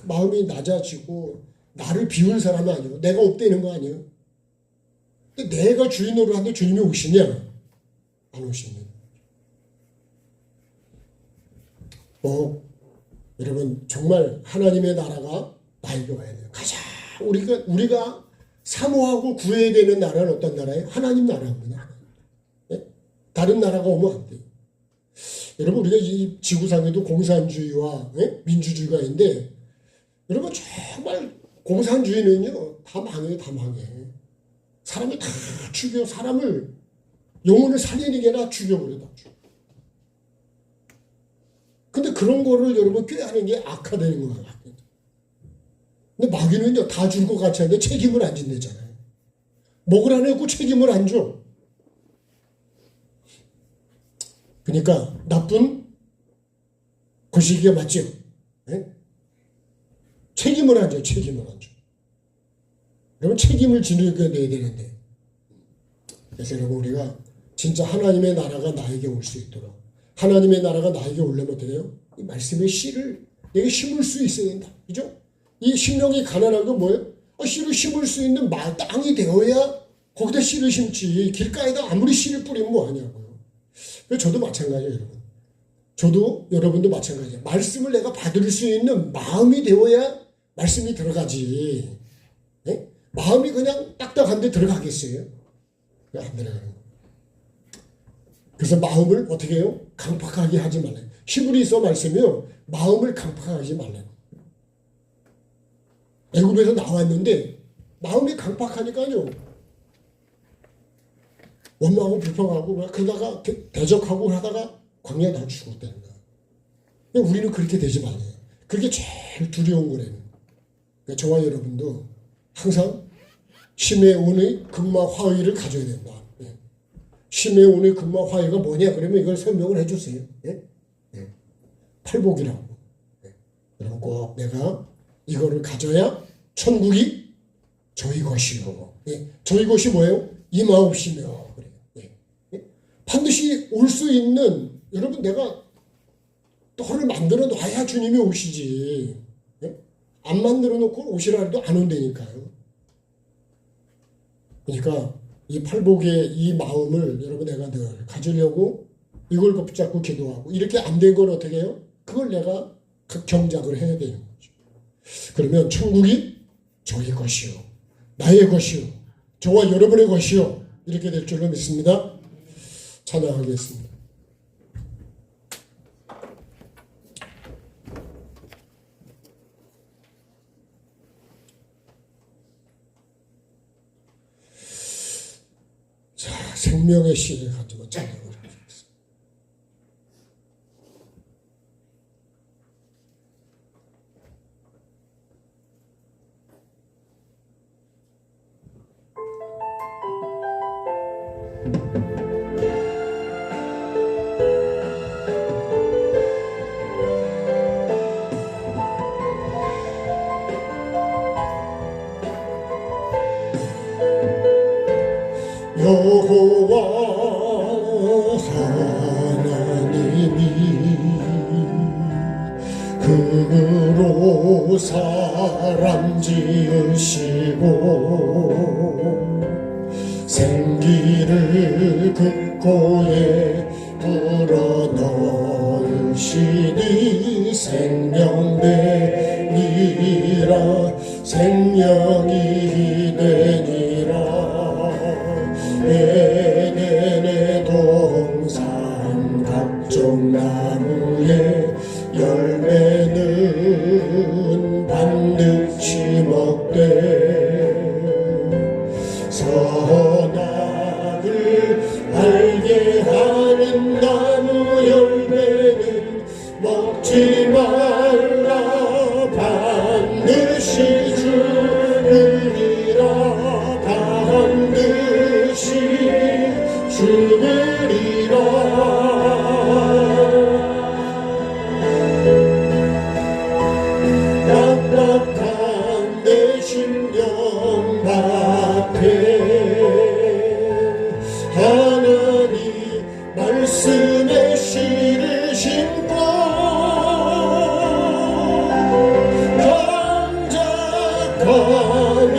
마음이 낮아지고 나를 비운 사람이 아니에요. 내가 없대는 거 아니에요. 근데 내가 주인으로 하는데 주님이 오시냐? 안 오십니다. 여러분 정말 하나님의 나라가 나에게 와야 돼요. 가장 우리가 사모하고 구해야 되는 나라는 어떤 나라예요? 하나님 나라입니다. 네? 다른 나라가 오면 안 돼요. 여러분 우리가 이 지구상에도 공산주의와, 네? 민주주의가 있는데, 여러분 정말 공산주의는요 다 망해요. 다 망해. 사람을 다 죽여, 사람을 영혼을 살리는 게 나 죽여버려. 다 죽여. 근데 그런 거를 여러분 꾀하는 게 악화되는 거예요. 근데 마귀는요 다 줄 것 같이 하는데 책임을 안 진대잖아요. 먹으라 내고 책임을 안 줘. 그러니까 나쁜 거시기가 맞죠. 네? 책임을 안 줘. 책임을 안 줘. 여러분 책임을 지니게 돼야 되는데, 그래서 여러분 우리가 진짜 하나님의 나라가 나에게 올 수 있도록, 하나님의 나라가 나에게 오려면 어떻게 돼요? 이 말씀의 씨를 내게 심을 수 있어야 된다. 그죠? 이 심령이 가난한 건 뭐예요? 씨를 심을 수 있는 땅이 되어야 거기다 씨를 심지. 길가에다 아무리 씨를 뿌리면 뭐하냐고요. 저도 마찬가지예요, 여러분. 저도 여러분도 마찬가지예요. 말씀을 내가 받을 수 있는 마음이 되어야 말씀이 들어가지. 예? 마음이 그냥 딱딱한데 들어가겠어요? 안 들어가는 거예요. 그래서 마음을 어떻게 해요? 강팍하게 하지 말아요. 히브리서 말씀이요. 마음을 강팍하지 말아요. 애굽에서 나왔는데 마음이 강팍하니까요. 원망하고 불평하고 그러다가 대적하고 하다가 광야에 다 죽었다는 거예요. 우리는 그렇게 되지 말아요. 그게 제일 두려운 거래요. 그러니까 저와 여러분도 항상 시메온의 금마 화의를 가져야 된다. 예. 시메온의 금마 화의가 뭐냐? 그러면 이걸 설명을 해주세요. 예? 예. 팔복이라고. 예. 여러분 꼭 내가 이거를 가져야 천국이 저희 것이요. 예. 저희 것이 뭐예요? 임하옵시며. 그래요. 예. 예. 반드시 올 수 있는 여러분 내가 너를 만들어 놔야 주님이 오시지. 예? 안 만들어 놓고 오시라 해도 안 온다니까요. 그러니까 이 팔복의 이 마음을 여러분 내가 늘 가지려고 이걸 붙잡고 기도하고 이렇게 안 된 건 어떻게 해요? 그걸 내가 경작을 해야 되는 거죠. 그러면 천국이 저희 것이요. 나의 것이요. 저와 여러분의 것이요. 이렇게 될 줄로 믿습니다. 찬양하겠습니다. 자, 생명의 씨를 가지고 찬양을 하겠습니다. 여호와 하나님이 흙으로 사람 지으시고 생기를 그 코에 불어넣으시니 생명되니라 생명이 되니라 에덴의 동산 각종 나무의 열매는 반드시 먹되 선악을 알게 하는 나무 열매는 먹지 말라 반드시 죽으리라 반드시 죽으리라 낙낙한 내 심령 밭에 하나님 말씀의 씨를 심고 장작하며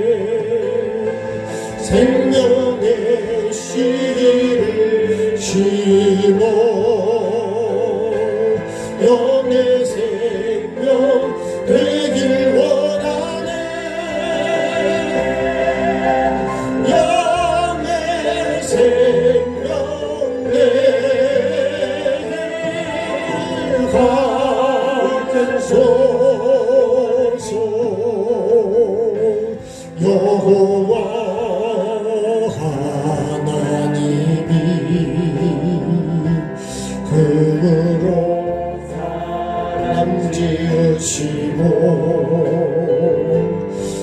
지키오라네 생명의 씨를 심어 영의 생명 되길 원하네 영의 생명 되길 하소서 여호와 하나님이 흙으로 사람 지으시고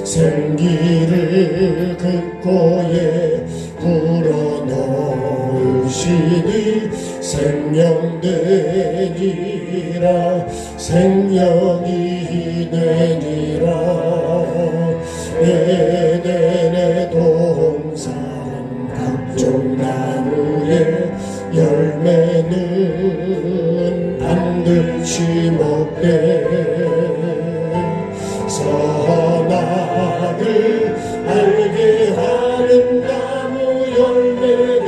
생기를 그 코에 불어넣으시니 생명되니라 생명이 되니라 에덴의 동산 각종 나무의 열매는 반드시 먹되 선악을 알게 하는 나무 열매는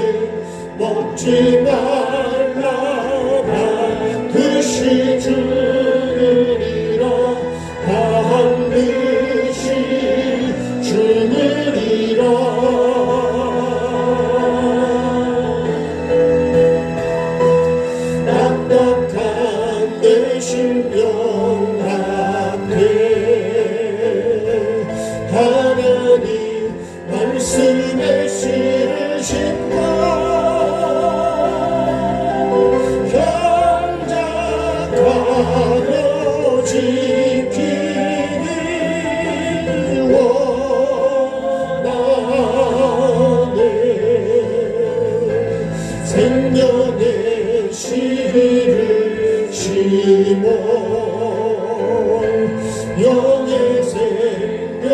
영의 생명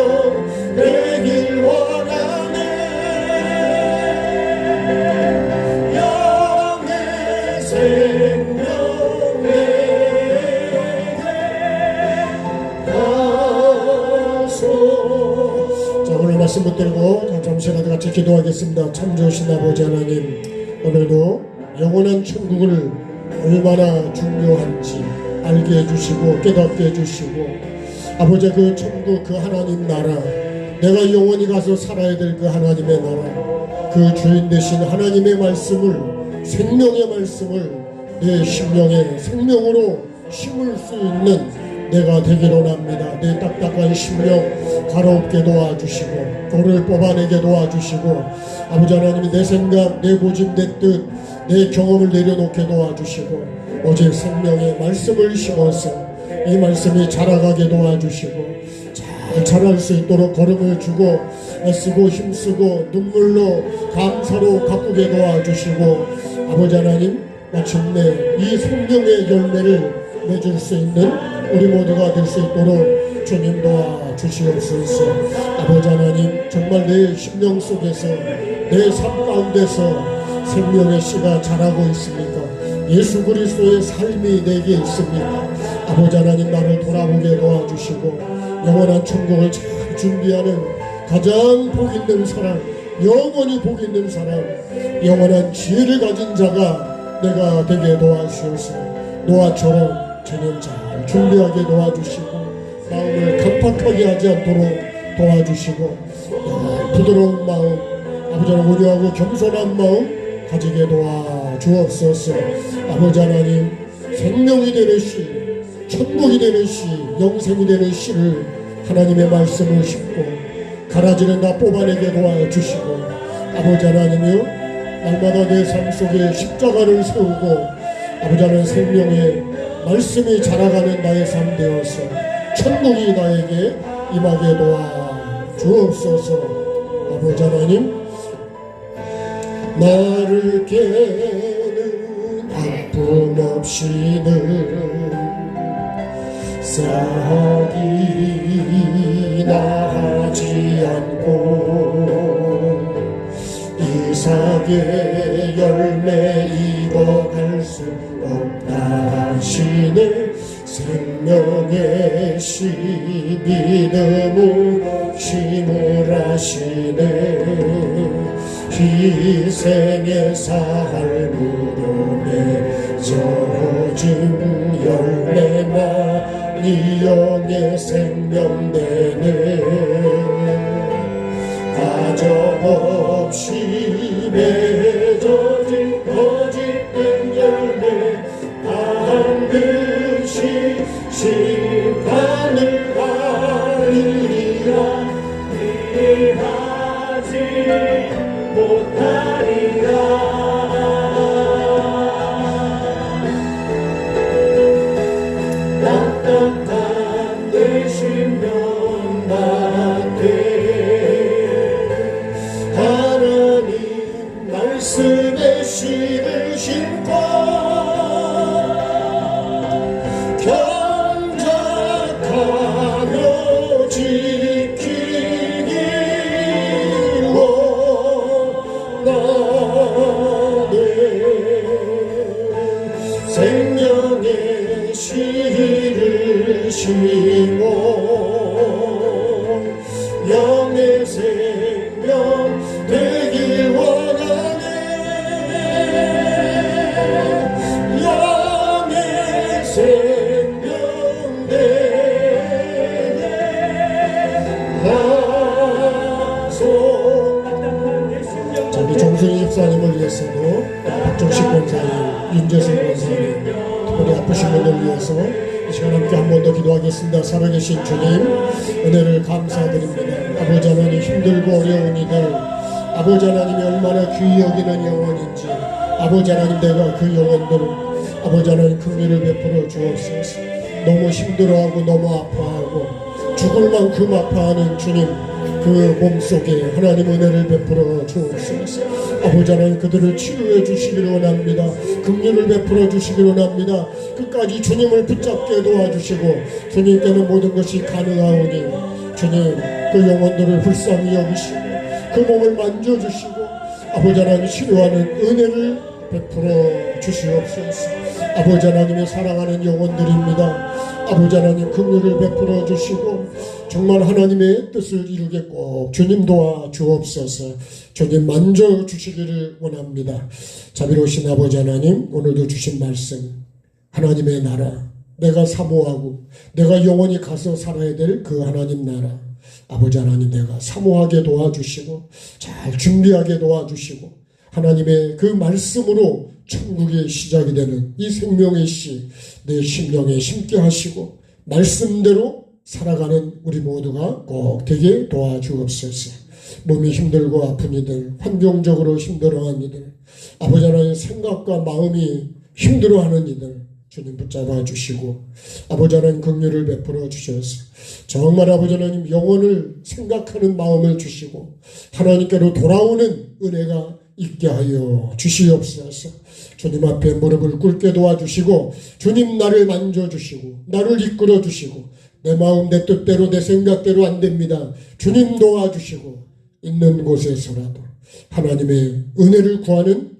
되길 원하네. 영의 생명 자, 오늘 말씀 붙들고 잠시라도 같이 기도하겠습니다. 참 좋으신 아버지 하나님, 오늘도 영원한 천국을 얼마나 중요한지 알게 해주시고 깨닫게 해주시고, 아버지 그 천국, 그 하나님 나라, 내가 영원히 가서 살아야 될 그 하나님의 나라, 그 주인 되신 하나님의 말씀을, 생명의 말씀을 내 심령에 생명으로 심을 수 있는 내가 되기를 원합니다. 내 딱딱한 심령 가롭게 도와주시고 돌을 뽑아내게 도와주시고, 아버지 하나님이 내 생각, 내 고집, 내 뜻, 내 경험을 내려놓게 도와주시고, 오직 생명의 말씀을 심어서 이 말씀이 자라가게 도와주시고, 잘 자랄 수 있도록 걸음을 주고 애쓰고 힘쓰고 눈물로 감사로 가꾸게 도와주시고, 아버지 하나님 마침내 이 생명의 열매를 맺을 수 있는 우리 모두가 될 수 있도록 주님 도와주시옵소서. 아버지 하나님, 정말 내 심령 속에서 내 삶 가운데서 생명의 씨가 자라고 있습니까? 예수 그리스도의 삶이 내게 있습니까? 아버지 하나님, 나를 돌아보게 도와주시고 영원한 천국을 잘 준비하는 가장 복 있는 사람, 영원히 복 있는 사람, 영원한 지혜를 가진 자가 내가 되게 도와주시옵소서. 노아처럼 저는 잘 준비하게 도와주시고 마음을 강팍하게 하지 않도록 도와주시고, 부드러운 마음, 아버지를 온유하고 겸손한 마음 가지게 도와주옵소서. 아버지 하나님, 생명이 되는 씨, 천국이 되는 씨, 영생이 되는 씨를 하나님의 말씀을 심고 가라지는 다 뽑아내게 도와주시고, 아버지 하나님이요, 날마다 내 삶 속에 십자가를 세우고 아버지 하나님 생명의 말씀이 자라가는 나의 삶 되어서 천국이 나에게 임하게 도와주옵소서. 아버지 하나님, 나를 깨는 아픔 없이는 싹이 나지 않고 이삭의 열매 익어갈 수 없다 하시네. 생명의 씨 믿음으로 심으라시네. 희생의 삶으로 맺어진 열매만이 영의 생명 되네. 가정없이 맺어진 거짓된 열매 반드시 심판을 받으리라. 이해하지 못하리라. 딱딱한 내 심령 밭에 하나님 말씀의 씨를 심고 견작하며 지키기 원하네. 생명의 씨를 심어 영의 생명 되길 원하네. 영의 생명 되게 하소서. 자, 우리 정순희 집사님을 위해서도 박정식 권사님, 윤재승 권사님, 특별히 아프신 분들 위해서 이 시간 함께 한 번 더 기도하겠습니다. 살아계신 주님, 은혜를 감사드립니다. 아버지 하나님, 힘들고 어려운 이들, 아버지 하나님이 얼마나 귀히 여기는 영혼인지, 아버지 하나님, 내가 그 영혼들을 아버지 하나님 긍휼을 베풀어 주옵소서. 너무 힘들어하고 너무 아파하고 죽을 만큼 아파하는 주님 그 몸속에 하나님 은혜를 베풀어 주옵소서. 아버지 하나님 그들을 치료해 주시기를 원합니다. 긍휼을 베풀어 주시기를 원합니다. 끝까지 주님을 붙잡게 도와주시고 주님께는 모든 것이 가능하오니 주님 그 영혼들을 불쌍히 여기시고 그 몸을 만져주시고 아버지 하나님 치료하는 은혜를 베풀어 주시옵소서. 아버지 하나님의 사랑하는 영혼들입니다. 아버지 하나님 긍휼을 베풀어 주시고 정말 하나님의 뜻을 이루게 꼭 주님 도와 주옵소서. 주님 만져 주시기를 원합니다. 자비로우신 아버지 하나님 오늘도 주신 말씀 하나님의 나라 내가 사모하고 내가 영원히 가서 살아야 될 그 하나님 나라 아버지 하나님 내가 사모하게 도와주시고 잘 준비하게 도와주시고 하나님의 그 말씀으로 천국의 시작이 되는 이 생명의 씨 내 심령에 심게 하시고 말씀대로 살아가는 우리 모두가 꼭 되게 도와주옵소서. 몸이 힘들고 아픈 이들 환경적으로 힘들어하는 이들 아버지 하나님 생각과 마음이 힘들어하는 이들 주님 붙잡아 주시고 아버지 하나님 긍휼을 베풀어 주셔서 정말 아버지 하나님 영혼을 생각하는 마음을 주시고 하나님께로 돌아오는 은혜가 있게 하여 주시옵소서. 주님 앞에 무릎을 꿇게 도와주시고 주님 나를 만져주시고 나를 이끌어 주시고 내 마음 내 뜻대로 내 생각대로 안 됩니다. 주님 도와주시고 있는 곳에서라도 하나님의 은혜를 구하는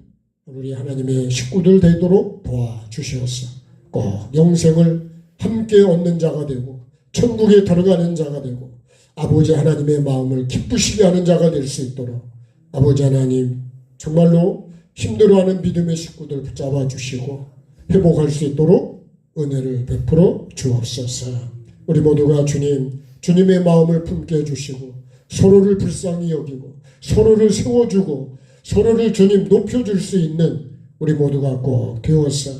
우리 하나님의 식구들 되도록 도와주셔서 꼭 영생을 함께 얻는 자가 되고 천국에 들어가는 자가 되고 아버지 하나님의 마음을 기쁘시게 하는 자가 될 수 있도록 아버지 하나님 정말로 힘들어하는 믿음의 식구들 붙잡아 주시고 회복할 수 있도록 은혜를 베풀어 주옵소서. 우리 모두가 주님의 마음을 품게 해주시고 서로를 불쌍히 여기고 서로를 세워주고 서로를 주님 높여줄 수 있는 우리 모두가 꼭 되어서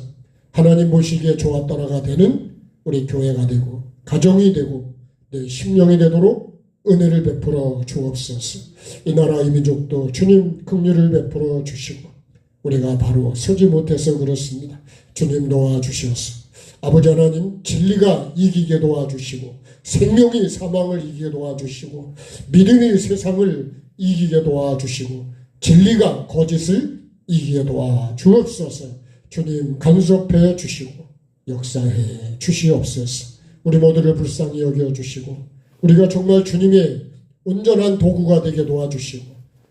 하나님 보시기에 좋았더라가 되는 우리 교회가 되고 가정이 되고 내 심령이 되도록 은혜를 베풀어 주옵소서. 이 나라 이 민족도 주님 긍휼을 베풀어 주시고 우리가 바로 서지 못해서 그렇습니다. 주님 도와주셔서 아버지 하나님 진리가 이기게 도와주시고 생명이 사망을 이기게 도와주시고 믿음이 세상을 이기게 도와주시고 진리가 거짓을 이기게 도와주옵소서. 주님 간섭해 주시고 역사해 주시옵소서. 우리 모두를 불쌍히 여겨주시고 우리가 정말 주님의 온전한 도구가 되게 도와주시고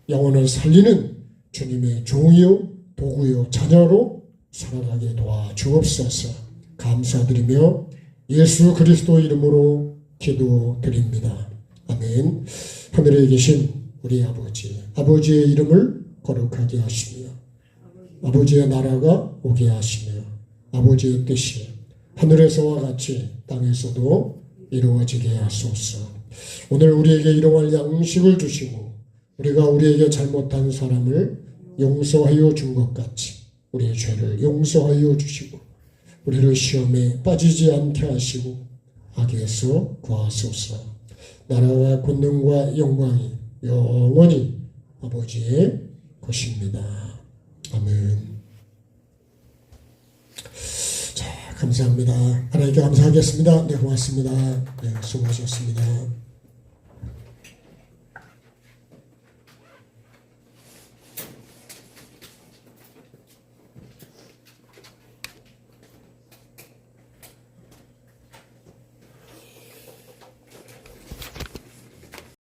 영혼을 살리는 주님의 종이요 도구요 자녀로 살아가게 도와주옵소서. 감사드리며 예수 그리스도 이름으로 기도드립니다. 아멘. 하늘에 계신 우리 아버지의 이름을 거룩하게 하시며 아버지의 나라가 오게 하시며 아버지의 뜻이 하늘에서와 같이 땅에서도 이루어지게 하소서. 오늘 우리에게 일용할 양식을 주시고 우리가 우리에게 잘못한 사람을 용서하여 준 것 같이 우리의 죄를 용서하여 주시고 우리를 시험에 빠지지 않게 하시고 악에서 구하소서. 나라와 권능과 영광이 영원히 아버지의 것입니다. 아멘. 자, 감사합니다. 하나님께 감사하겠습니다. 네, 고맙습니다. 네, 수고하셨습니다.